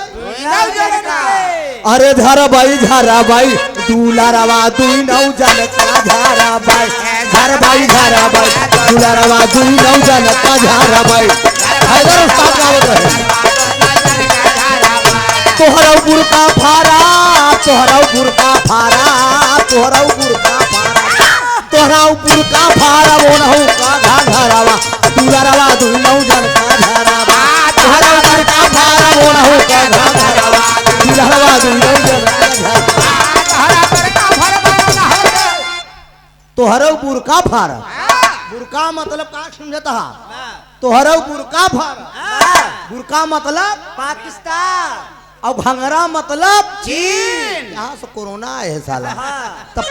Speaker 1: अरे झरबई झरबई दुलारवा दुई नौ जनता झरबई झरबई झरबई दुलारवा दुई नौ जनता झरबई। हैदर उस्ताद गावत रहे, तोहरे बुरका फारा तोहरे बुरका फारा तोहरे बुरका फारा तोहरा बुरका फारा ओनहु का घंघरवा दुलारवा दुई नौ जनता झरबई तोहरा बुरका फारा ओनहु का घंघरवा दुलारवा दुई नौ जनता झरबई। तोहरे बुरका फारा, बुरका मतलब का समझता है? तोहरे बुरका फारा, बुरका मतलब
Speaker 2: पाकिस्तान
Speaker 1: और घंघरा मतलब
Speaker 2: चीन।
Speaker 1: यहाँ से कोरोना है साला। तो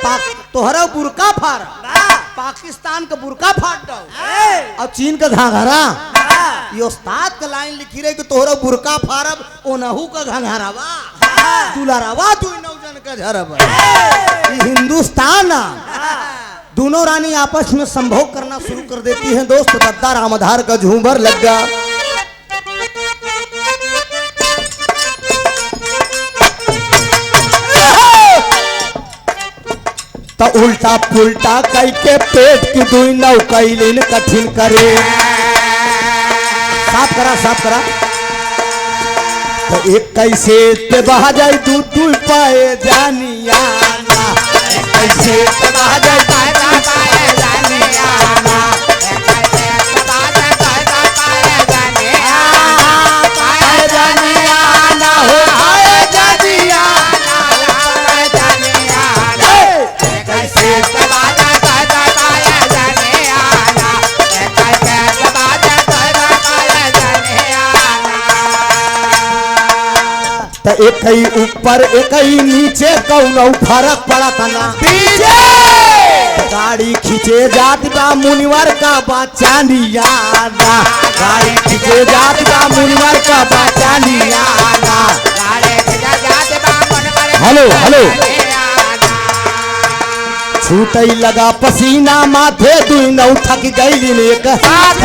Speaker 1: तोहरा बुरका फारा, पाकिस्तान का बुरका फाट दो और चीन का घंघरा। ये उस्ताद का लाइन लिखी रही कि तोहरा बुरका फारब ओनहु का घंघरावा दुलारावा तू नौजन का झरब। हिंदुस्तान दोनों रानी आपस में संभोग करना शुरू कर देती हैं। दोस्त गद्दा रामधार का झूमर लग गया। तो उल्टा पुल्टा कई के पेट की दुई नौ कैलिन कठिन करे। साफ करा साफ करा। तो एक कैसे ते बहा जाए दू तू पाए जानिया ना। एक कैसे ते बहा जाए पाए जानिया ना। पाए जानिया ना हो पाए जानिया तो एक ही ऊपर एक ही नीचे कौनो फर्क पड़ा था ना। गाड़ी खींचे जात बा मुनिवर का बचानिया ना। गाड़ी खींचे जात बा मुनिवर का बचानिया ना। हेलो हेलो छूटई लगा पसीना माथे दुई नौ थक गई एक साथ।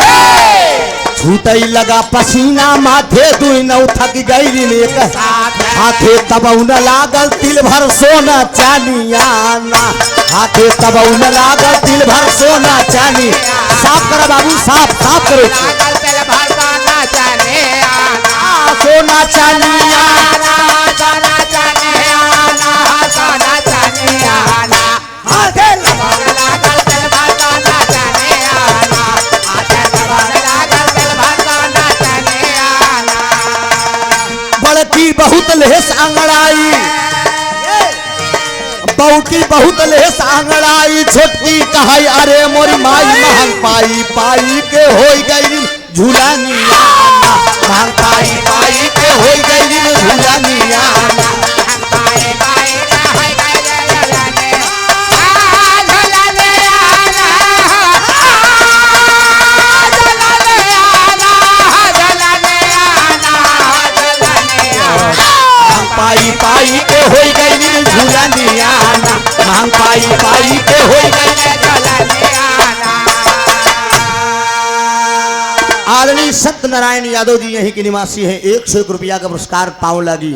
Speaker 1: छूटई लगा पसीना माथे दुई नौ थक गई एक साथ। हाथे तबौ न लागल तिल भर सोना चानिया ना। हाथे तबौ न लागल तिल भर सोना चानी। साफ करो बाबू साफ साफ करो। सोना चानिया बड़की बहुत लेस आंगड़ाई। बौकी बहुत लेस आंगड़ाई। छोटकी कहाई अरे मोरी माई महंग पाई पाई के होई गई झूलानिया ना। महंग पाई पाई के होई गई झूलानिया ना। पाई पाई के होई गई झूलानिया ना। महंग पाई पाई के होई गई। आदरणीय सत्यनारायण यादव जी यहीं के निवासी हैं। 101 रुपया का पुरस्कार पाँव लगी।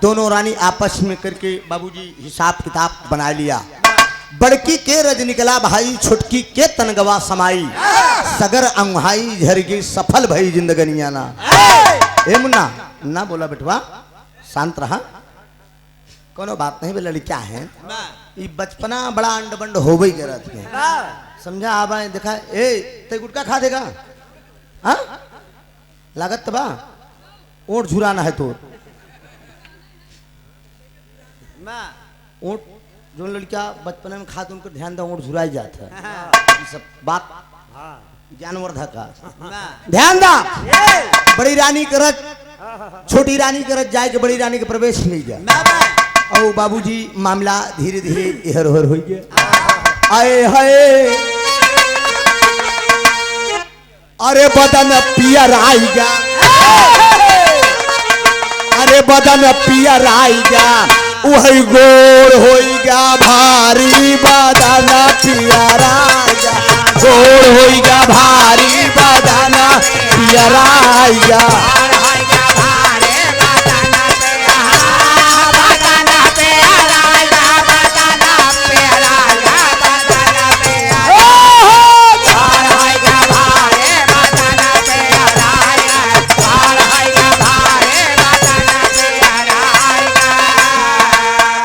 Speaker 1: दोनों रानी आपस में करके बाबूजी हिसाब किताब बना लिया। बड़की के रज निकला भाई छुटकी के तनगवा समाई। सगर अंगहाई झरगी सफल भई जिंदगनिया ना। ए मुन्ना ना बोला बेटवा शांत रहा। कोनो बात नहीं बे लड़किया है। ये बचपना बड़ा अंड बंड हो गई करत है। समझा आबा देखा ए ते गुटका खा देगा हाँ लागत बा ओट झुराना है तो ओट जो लड़किया बचपन में खाते उनको ध्यान दो ओट झुराई जाता है। सब बात ज्ञानवर्धक का ध्यान दा। बड़ी रानी करत छोटी रानी करत जाए के बड़ी रानी के प्रवेश नहीं जाए। और बाबूजी मामला धीरे धीरे इहर उहर हो गया। आए हाय अरे बदन पियर आएगा। अरे बदन पियर आएगा वही गोर होइगा भारी। बदन पियर आएगा गोर होइगा भारी। बदन पियर आएगा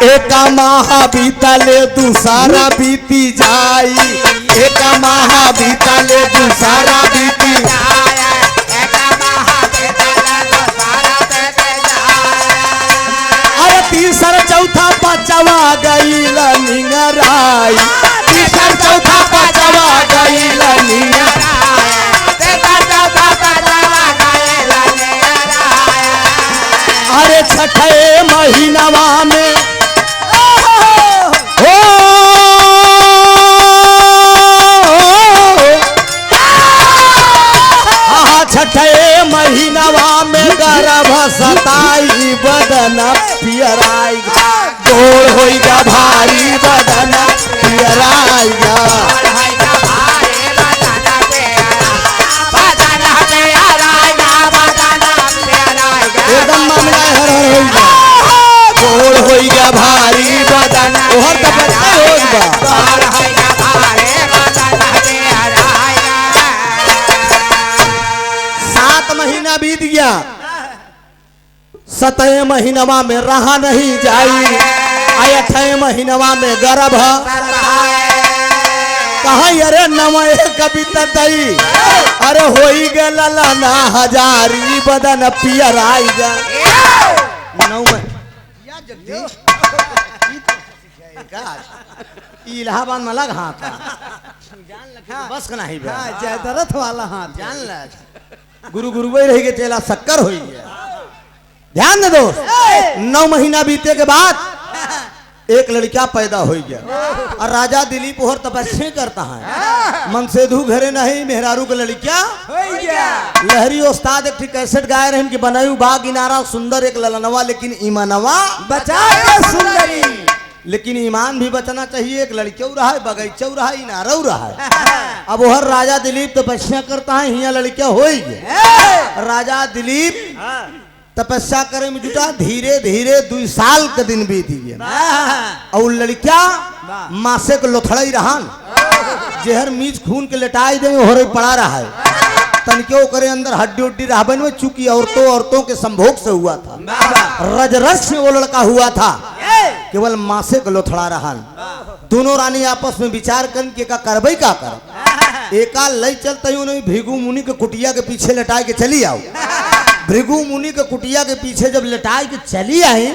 Speaker 1: एक माह बीतले दूसरा बीती जाई। एक माह बीतले दूसरा बीती अरे तीसरा चौथा पांचवा गई निंगराई। तीसरा चौथा पांचवा गई निंगराई। अरे छठे महीनवा में छठे महीनवा में गर्भ सताई। बदन पियराई गोड़ होइगा भारी। बदन पियराई। गया, 7 महीनवा में रहा नहीं जाई, 8 महीनवा में गर्भ कहा अरे नवे कविता दई, अरे होई गे ललना हजारी बदन पियर आई जा। इलाहाबाद में लग हाथ बस का नहीं
Speaker 2: जयदरथ वाला हाथ
Speaker 1: जान लग गुरु गुरु वही रही के चेला शक्कर हुई है। ध्यान दे दोस्त, 9 महीना बीते के बाद एक लड़का पैदा हो गया और राजा दिलीप और तपस्या करता है, मन से धू घरे नहीं मेहरारू के लड़का
Speaker 2: हो गया।
Speaker 1: लहरी उस्ताद एक कैसेट गाए रहे कि बनायु बा किनारा सुंदर एक ललनवा लेकिन ईमानवा
Speaker 2: बचा के सुंदरी,
Speaker 1: लेकिन ईमान भी बचना चाहिए। एक लड़के रहा है, बगीचा रहा है, इनारा रहा है। अब वह राजा दिलीप तपस्या करता है, यहाँ लड़का हो गया। राजा दिलीप तपस्या करे में जुटा, धीरे धीरे 2 साल के दिन बीत गया और लड़का मासे को लोथड़ाई रहा, जहर मीच खून के लेटाई दे हो रही पड़ा रहा है, तनके करे अंदर हड्डी उड्डी रहबन में, चूंकि औरतों के संभोग से हुआ था, रजरस में वो लड़का हुआ था, केवल मासे को लोथड़ा रहा। दोनों रानी आपस में विचार करके का करबई का कर, एका लई चलते ही भृगु मुनि के कुटिया के पीछे लटाए के चली आओ। भृगु मुनि के कुटिया के पीछे जब लटाए के चली आई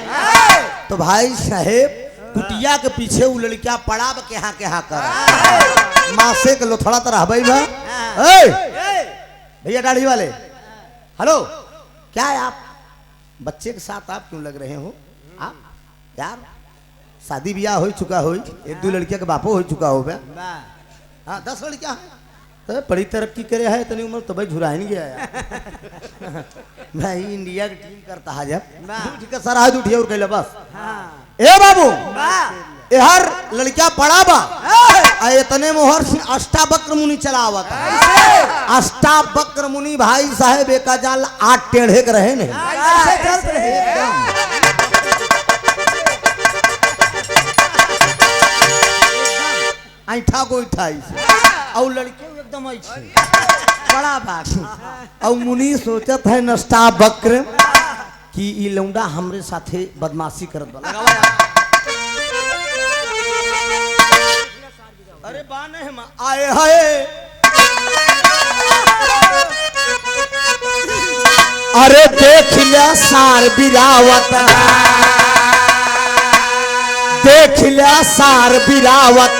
Speaker 1: तो भाई साहेब कुटिया के पीछे वो लड़का पड़ा के यहाँ कर मासे के लोथड़ा तरह भाई भैया दाढ़ी वाले, हेलो क्या है आप बच्चे के साथ आप क्यों लग रहे हो? आप यार शादी ब्याह हो चुका हो, 1-2 लड़किया के बापो हो चुका हो गया। हाँ 10 लड़कियां हैं तो बड़ी तरक्की करे है, इतनी उम्र तो भाई झुरा नहीं गया है। भाई इंडिया की टीम करता है जब सर हाथ उठिए और कहले बस ए बाबू हर लड़किया पड़ा बा इतने मोहर अष्टावक्र मुनि चलावा था। अष्टावक्र मुनि भाई साहेब एका जाल 8 टेढ़े के रहे नहीं, ऐठा को ऐठाई और लड़के एकदम ऐसे बड़ा बात और मुनि सोचत है अष्टावक्र कि ई लौंडा हमरे साथे बदमाशी करत बा। अरे बाने हम आए हाय, अरे देख लिया सार बिरावत, देख लिया सार बिरावत,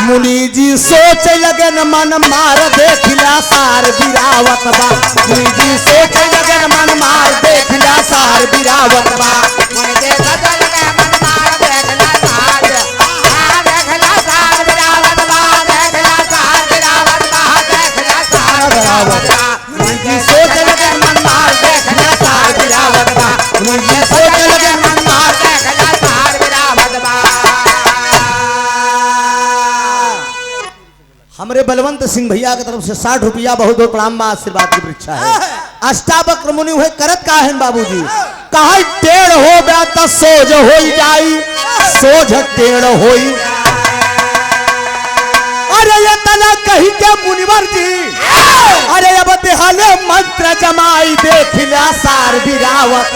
Speaker 1: मुनि जी सोच लगे न मन मार, देख लिया सार बिरावत बा। मुनि जी सोच लगे न मन मार, देख लिया सार बिरावत बा। हमरे बलवंत सिंह भैया की तरफ से 60 रुपया बहुत बहुत प्रणाम आशीर्वाद की परीक्षा है। अष्टावक्र मुनि हुए करत का है बाबूजी, कहा टेढ़ हो गया तो सोझ हो जाई, सोझ टेढ़ हो। अरे ये तना कही के मुनिवर जी, अरे अब देहाले मंत्र जमाई, देख लिया सार बिरावत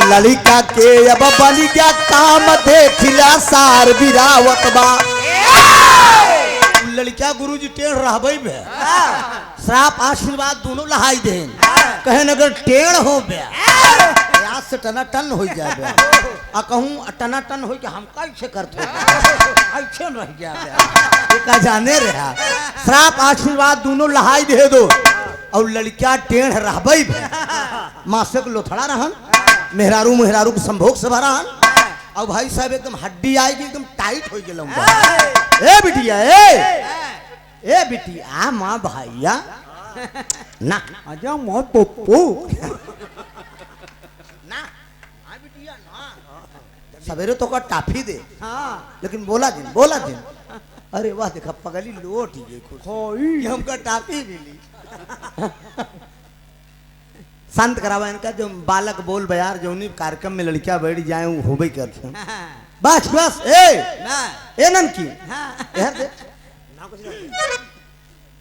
Speaker 1: ललिका के अब बनी गया काम, देख लिया सार बिरावत बा। लड़किया गुरुजी टेढ़ रहबई बे, श्राप आशीर्वाद दोनों लहाई देन, कहे अगर टेढ़ हो बे आज से टना टन हो जाए, आ कहूँ टना टन हो के हम कैसे करते ऐसे रह गया का जाने रहा। श्राप आशीर्वाद दोनों लहाई दे दो और लड़किया टेढ़ रहबई बे, मासे को लोथड़ा रहन, मेहरारू मेहरारू के संभोग से भरा हन, और भाई साहब एकदम हड्डी आएगी एकदम टाइट हो गया। ए बिटिया ए बिटिया माँ भैया ना
Speaker 2: आजा मौत पप्पू
Speaker 1: ना बिटिया ना सवेरे तो का टाफी दे, लेकिन बोला दिन अरे वाह देखा पगली लोट ही गई, हमका टाफी मिली। शांत करावा इनका जो बालक बोल बयार जो कार्यक्रम में लड़कियां बैठ जाए वो हो करते हैं। बस बस ए नन की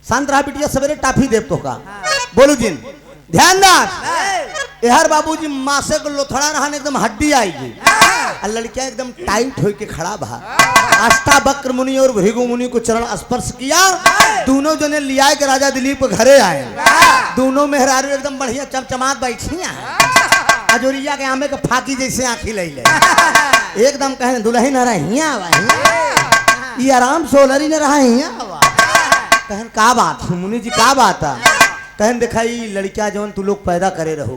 Speaker 1: शांत रहा बिटिया, सवेरे टाफी देव तो का बोलू जिन ध्यान दार यार बाबूजी मासे को लोथड़ा रहने एकदम हड्डी आएगी और लड़कियां एकदम टाइट होके खड़ा भा। अष्टावक्र मुनि और भृगु मुनि को चरण स्पर्श किया। दोनों जने लिया के राजा दिलीप के घरे आए। दोनों मेहरारू एकदम बढ़िया चमचमात बैठी अजोरिया के आमे के फाकी जैसे आंखी ले एकदम कहे दुल्हन न रहिया ये आराम सोलरी न रहा कहन का बात मुनि जी का बात है कहन दिखाई लड़कियां जवन तू लोग पैदा करे रहो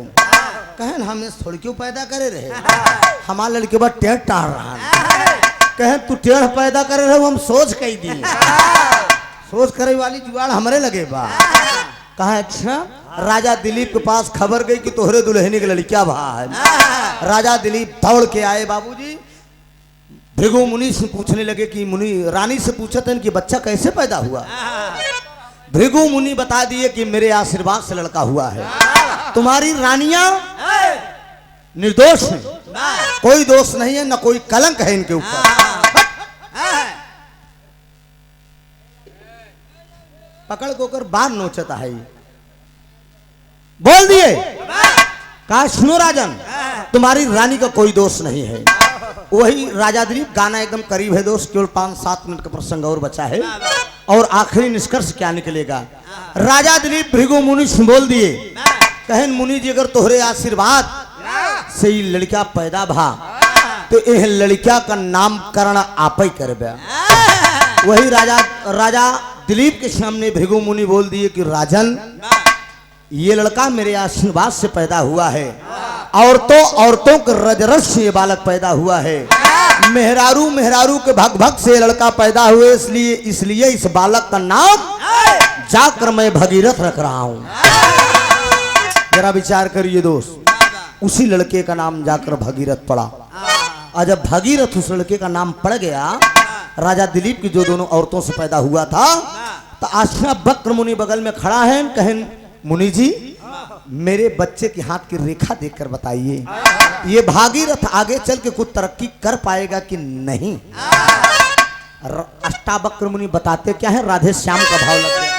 Speaker 1: कहन हमें थोड़ी क्यों पैदा करे रहे हमार लड़के बाद टेढ़ टाड़ रहा कहन तू टेढ़ पैदा करे रहो हम सोच कही दी सोच करे वाली जुगाड़ हमरे लगे बा कहा अच्छा राजा दिलीप के पास खबर गई कि तोहरे दुल्हनी के लड़किया भा है। राजा दिलीप दौड़ के आए बाबूजी भृगु मुनि से पूछने लगे कि मुनि रानी से पूछे थे कि बच्चा कैसे पैदा हुआ। भृगु मुनि बता दिए कि मेरे आशीर्वाद से लड़का हुआ है। तुम्हारी रानियां निर्दोष है कोई दोष नहीं है न कोई कलंक है इनके ऊपर। पकड़ को कर बाहर नोचता है बोल दिए कहा सुनो राजन तुम्हारी रानी का कोई दोष नहीं है। वही राजा दिलीप गाना एकदम करीब है दोस्त केवल 5-7 मिनट का प्रसंग और बचा है और आखिरी निष्कर्ष क्या निकलेगा। राजा दिलीप भृगु मुनि से बोल दिए कहन मुनि जी अगर तोहरे आशीर्वाद से ही लड़का पैदा भा तो यह लड़का का नामकरण आप ही करबे। वही राजा दिलीप के सामने भृगु मुनि बोल दिए कि राजन ये लड़का मेरे आशीर्वाद से पैदा हुआ है। औरतों के रजरस से ये बालक पैदा हुआ है। मेहरारू के भग भग से लड़का पैदा हुए इसलिए इस बालक का नाम जाकर मैं भगीरथ रख रहा हूं। जरा विचार करिए दोस्त उसी लड़के का नाम जाकर भगीरथ पड़ा और जब भगीरथ उस लड़के का नाम पड़ गया राजा दिलीप की जो दोनों औरतों से पैदा हुआ था तो अष्टावक्र मुनि बगल में खड़ा है कहन मुनि जी मेरे बच्चे के हाथ की रेखा देखकर बताइए ये भागीरथ आगे चल के कुछ तरक्की कर पाएगा कि नहीं। अष्टावक्र मुनि बताते क्या है राधे श्याम का भाव लग गया।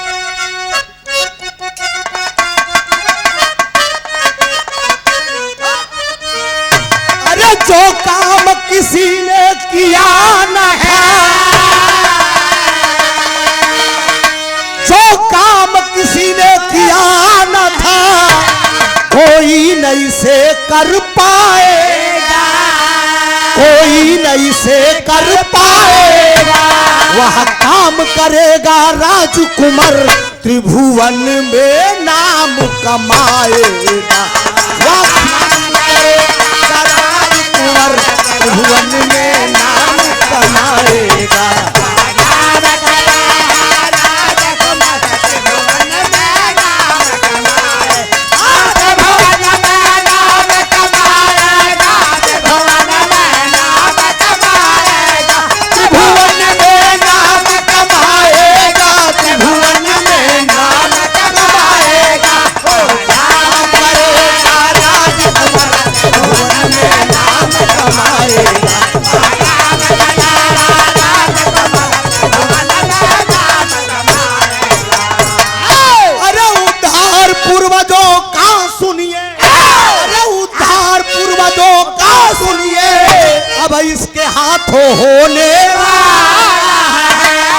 Speaker 1: अरे जो काम किसी ने किया न है जो काम किसी ने किया न था कोई नहीं से कर पाएगा कोई नहीं से कर पाएगा। वह काम करेगा राजकुमार त्रिभुवन में नाम कमाएगा। वह काम करेगा राजकुमार त्रिभुवन में नाम कमाएगा। इसके हाथों होने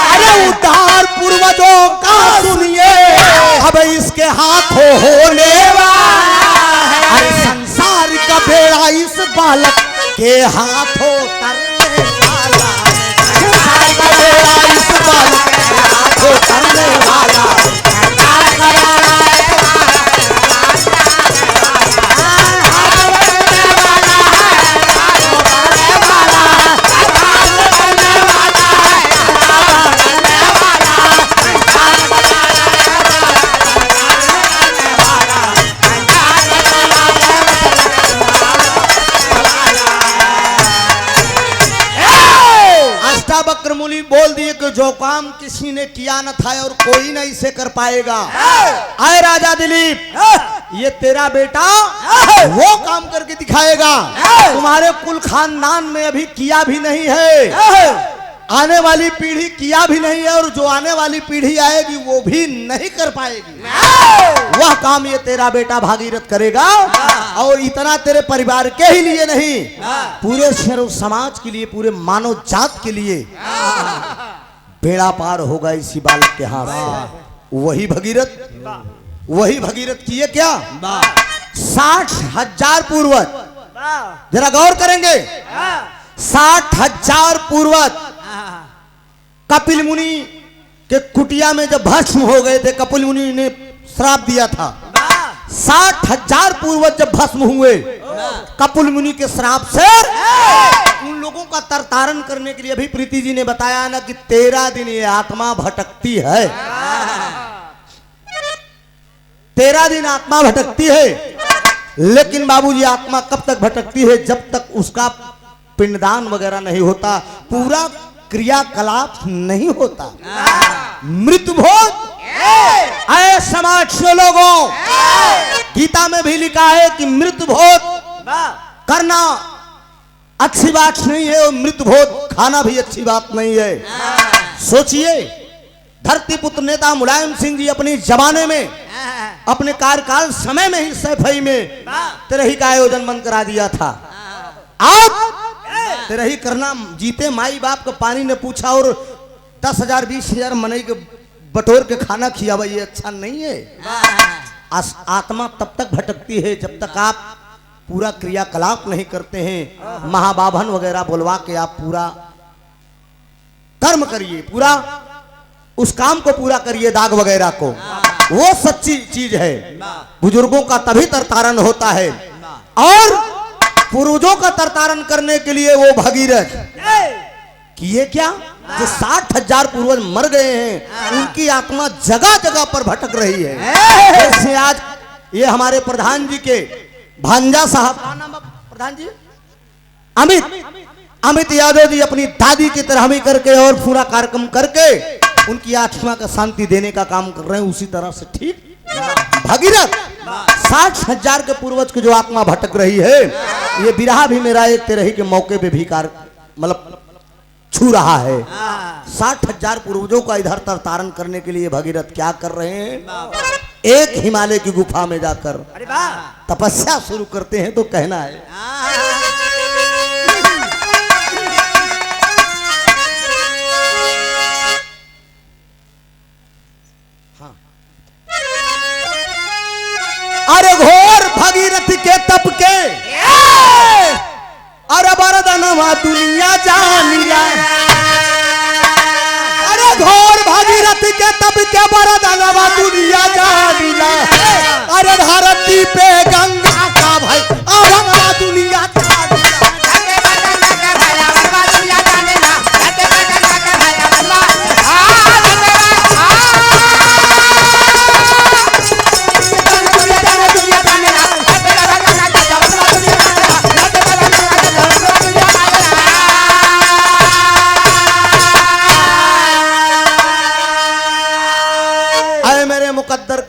Speaker 1: अरे उद्धार पूर्वजों का सुनिए अब इसके हाथों होने अरे संसार का बेड़ा इस बालक के हाथों करने वाला संसार का बेड़ा इस बालक के हाथों करने वाला। अष्टावक्र मुनि बोल दिए कि जो काम किसी ने किया न था और कोई नहीं से कर पाएगा। आए राजा दिलीप ये तेरा बेटा वो काम करके दिखाएगा तुम्हारे कुल खानदान में अभी किया भी नहीं है। आने वाली पीढ़ी किया भी नहीं है और जो आने वाली पीढ़ी आएगी वो भी नहीं कर पाएगी। वह काम ये तेरा बेटा भागीरथ करेगा और इतना तेरे परिवार के ही लिए नहीं, पूरे सर्व समाज के लिए, पूरे मानव जात के लिए बेड़ा पार होगा इसी बालक के हाथ से। वही भगीरथ किए क्या? 60,000 पूर्वज, जरा गौर करेंगे, 60,000 पूर्वज कपिल मुनि के कुटिया में जब भस्म हो गए थे, कपिल मुनि ने श्राप दिया था। 60,000 पूर्वज जब भस्म हुए कपिल मुनि के श्राप से, उन लोगों का तरतारण करने के लिए अभी प्रीति जी ने बताया ना कि 13 दिन ये आत्मा भटकती है। 13 दिन आत्मा भटकती है, लेकिन बाबूजी आत्मा कब तक भटकती है? जब तक उसका पिंडदान वगैरह नहीं होता, पूरा क्रियाकलाप नहीं होता। मृत्यु भोज आए समाज से लोगों, गीता में भी लिखा है कि मृत्यु भोज करना अच्छी बात नहीं है और मृत्यु भोज खाना भी अच्छी बात नहीं है। सोचिए, धरती पुत्र नेता मुलायम सिंह जी अपनी जमाने में, अपने कार्यकाल समय में ही सैफई में तेरही का आयोजन बंद करा दिया था। आज तेरही करना, जीते माई बाप को पानी ने पूछा और 10,000 20,000 मनई के बटोर के खाना खिया, ये अच्छा नहीं है। आत्मा तब तक भटकती है जब तक आप पूरा क्रियाकलाप नहीं करते हैं। महाबाभन वगैरह बुलवा के आप पूरा कर्म करिए, पूरा उस काम को पूरा करिए, दाग वगैरह को, वो सच्ची चीज है। बुजुर्गों का तभी तरतारण होता है। और पूर्वजों का तरतारण करने के लिए वो भगीरथ किए क्या? जो 60,000 पूर्वज मर गए हैं, उनकी आत्मा जगह जगह पर भटक रही है। जैसे आज ये हमारे प्रधान जी के भांजा साहब, प्रधान जी अमित यादव जी अपनी दादी की तरह ही करके और पूरा कार्यक्रम करके उनकी आत्मा का शांति देने का काम कर रहे हैं। उसी तरह से ठीक भगीरथ 60,000 के पूर्वज की जो आत्मा भटक रही है, ये बिरहा भी मेरा एक तेरही के मौके पे भी मतलब छू रहा है। 60,000 पूर्वजों का इधर तरतारण करने के लिए भगीरथ क्या कर रहे हैं? एक हिमालय की गुफा में जाकर तपस्या शुरू करते हैं। तो कहना है, अरे घोर भगीरथ के तप के, अरे बरदनवा दुनिया जानिया, अरे घोर भगीरथ के तप के बरदनवा दुनिया जानिया, अरे धरती पे गंगा का भाई अवंगा दुनिया के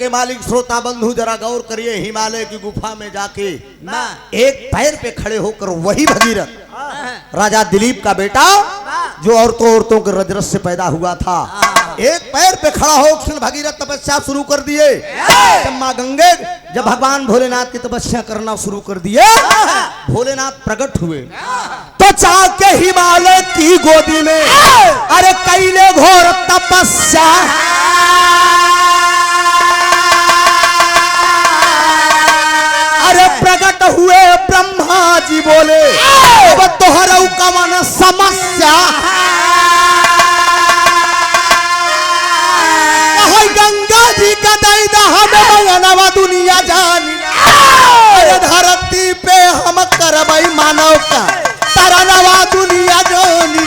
Speaker 1: मालिक श्रोता बंधु जरा गौर करिए। हिमालय की गुफा में जाके एक पैर पे खड़े होकर वही भगीरथ, राजा दिलीप का बेटा जो औरतों के रजरस से पैदा हुआ था, एक पैर पे खड़ा होकर भगीरथ तपस्या शुरू कर दिए। मां गंगे जब भगवान भोलेनाथ की तपस्या करना शुरू कर दिए, भोलेनाथ प्रकट हुए तो चाके हिमालय की गोदी में, अरे कैले घोर तपस्या, अरे प्रकट हुए ब्रह्मा जी बोले अब तोहरा का मन समस्या, गंगा जी का दैदा हमें दुनिया जानी, अरे धरती पे हम करबई मानव का तरनवा दुनिया जानी।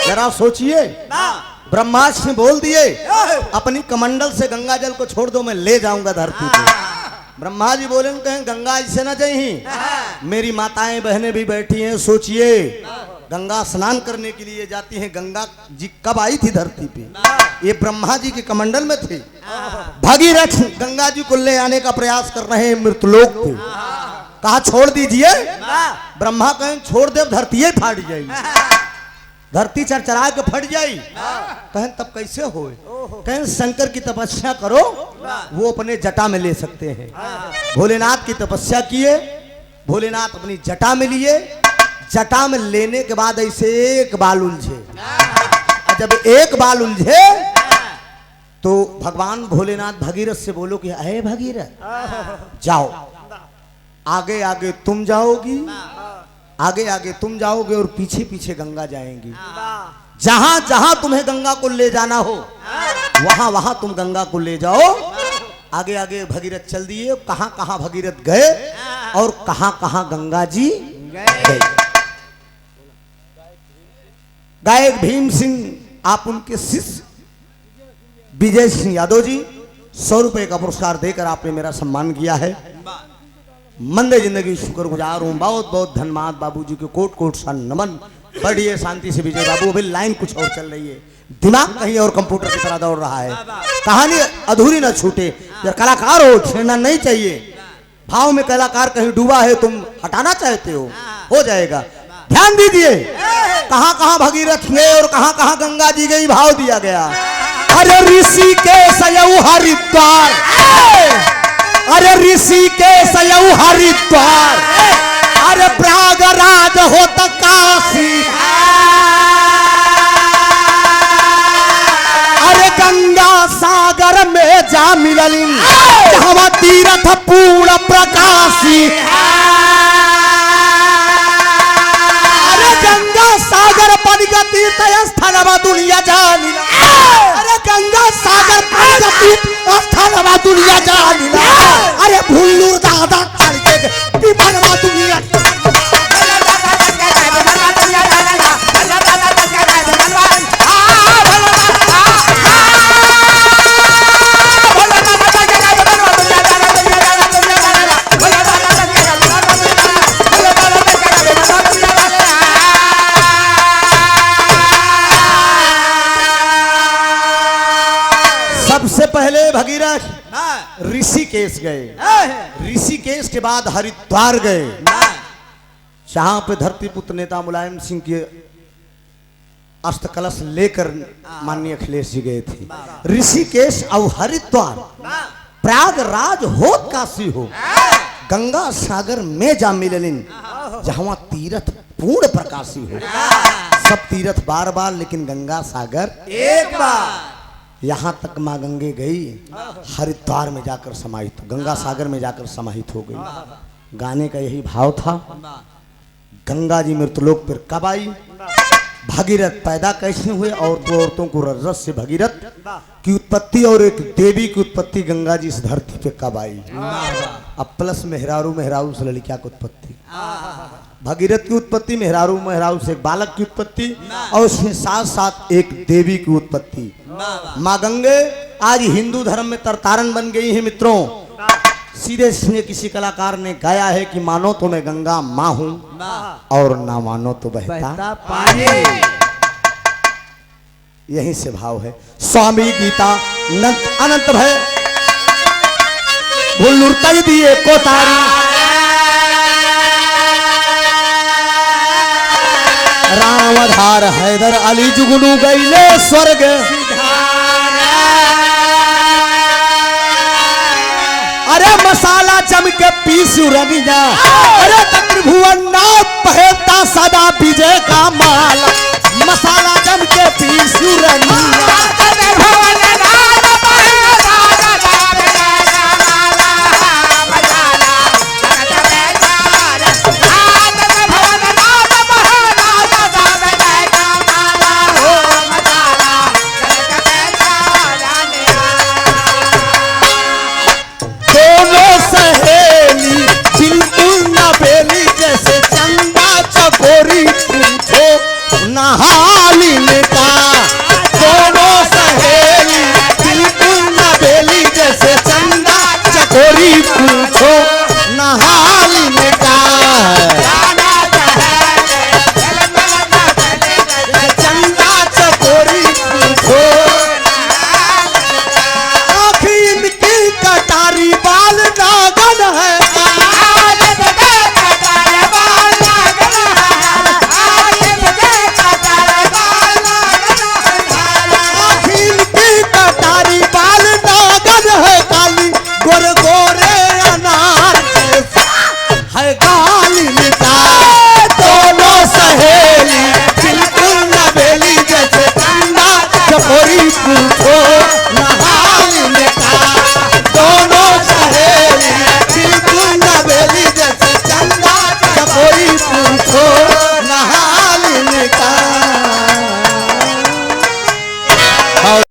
Speaker 1: जरा सोचिए, ब्रह्मास्त्र ने बोल दिए अपनी कमंडल से गंगा जल को छोड़ दो, मैं ले जाऊंगा धरती पे। ब्रह्मा जी बोले कहें गंगा ऐसे ना जाइए, मेरी माताएं बहनें भी बैठी हैं। सोचिए, गंगा स्नान करने के लिए जाती हैं। गंगा जी कब आई थी धरती पे? ये ब्रह्मा जी के कमंडल में थे। भगीरथ गंगा जी को ले आने का प्रयास कर रहे हैं मृतलोक पे। कहा छोड़ दीजिए। ब्रह्मा कहें छोड़ दे धरती फाट जाई, धरती चरचरा के फट जाई। कहें तब कैसे हो? कहें शंकर की तपस्या करो, वो अपने जटा में ले सकते हैं। भोलेनाथ की तपस्या किए, भोलेनाथ अपनी जटा में लिए, जटा में लेने के बाद ऐसे एक बाल उलझे। जब एक बाल उलझे तो भगवान भोलेनाथ भगीरथ से बोलो कि अरे भगीरथ जाओ, आगे आगे तुम जाओगी, आगे आगे तुम जाओगे और पीछे पीछे गंगा जाएंगी। जहां जहां तुम्हें गंगा को ले जाना हो वहां वहां तुम गंगा को ले जाओ। आगे आगे भगीरथ चल दिए। कहां कहां भगीरथ गए और कहां कहां गंगा जी गए। गायक भीम सिंह, आप उनके शिष्य विजय सिंह यादव जी, 100 रुपए का पुरस्कार देकर आपने मेरा सम्मान किया है। मंदे जिंदगी शुक्रगुजार हूँ। बहुत बहुत धन्यवाद बाबूजी के, कोट कोट सा नमन। बढ़िए शांति से विजय बाबू। अभी लाइन कुछ और चल रही है, दिमाग कहीं और कंप्यूटर की तरह दौड़ रहा है। कहानी अधूरी ना छूटे। यार कलाकार हो, छेड़ना नहीं चाहिए। भाव में कलाकार कहीं डूबा है, तुम हटाना चाहते हो जाएगा। ध्यान दीजिए, कहां कहां भगीरथ गए और कहां कहां गंगा जी गई, भाव दिया गया। अरे ऋषि के सयऊ हरिद्वार, अरे ऋषि के सयऊ हरिद्वार, अरे प्रयागराज होता काशी, अरे गंगा सागर में जा मिललिन, जहाँ तीर्थ पूर्ण प्रकाशी। अरे गंगा सागर पनिगति स्थलवा दुनिया जानिला, अरे गंगा सागर पनिगति स्थलवा दुनिया जानिला, अरे भुल्लूर दादा चल के पिपलवा दुनिया। सबसे पहले भगीरथ ऋषिकेश गए, ऋषिकेश के बाद हरिद्वार गए, जहां पे धरती पुत्र नेता मुलायम सिंह के अस्त कलश लेकर माननीय अखिलेश जी गए थे। ऋषिकेश और हरिद्वार, प्रयागराज हो काशी हो, गंगा सागर में जा मिललिन, जहां तीर्थ पूर्ण प्रकाशी हो। सब तीर्थ बार बार, लेकिन गंगा सागर एक बार। यहाँ तक माँ गंगे गई, हरिद्वार में जाकर समाहित, गंगा सागर में जाकर समाहित हो गई। गाने का यही भाव था। गंगा जी मृतलोक पर कब आई, भगीरथ पैदा कैसे हुए, और दो औरतों को रजस से भगीरथ की उत्पत्ति और एक देवी की उत्पत्ति गंगा जी इस धरती पे कब आई। अब प्लस मेहरारू, मेहरारू से लड़किया की उत्पत्ति, भगीरथ की उत्पत्ति, मेहरारू, मेहरारू से एक बालक की उत्पत्ति, और उसके साथ साथ एक देवी की उत्पत्ति। माँ गंगे आज हिंदू धर्म में तरतारन बन गई है मित्रों। सीधे सीधे किसी कलाकार ने गाया है कि मानो तो मैं गंगा माँ हूं और ना मानो तो बहता पानी। यहीं से भाव है। स्वामी गीता अनंत भय भुल्लूर तय दिए कोतारी, रावधार हैदर अली जुगनू गईले स्वर्ग, अरे मसाला जम के पीस रनिया, अरे त्रिभुवन नाथ पहनता सदा विजय का माला, मसाला जम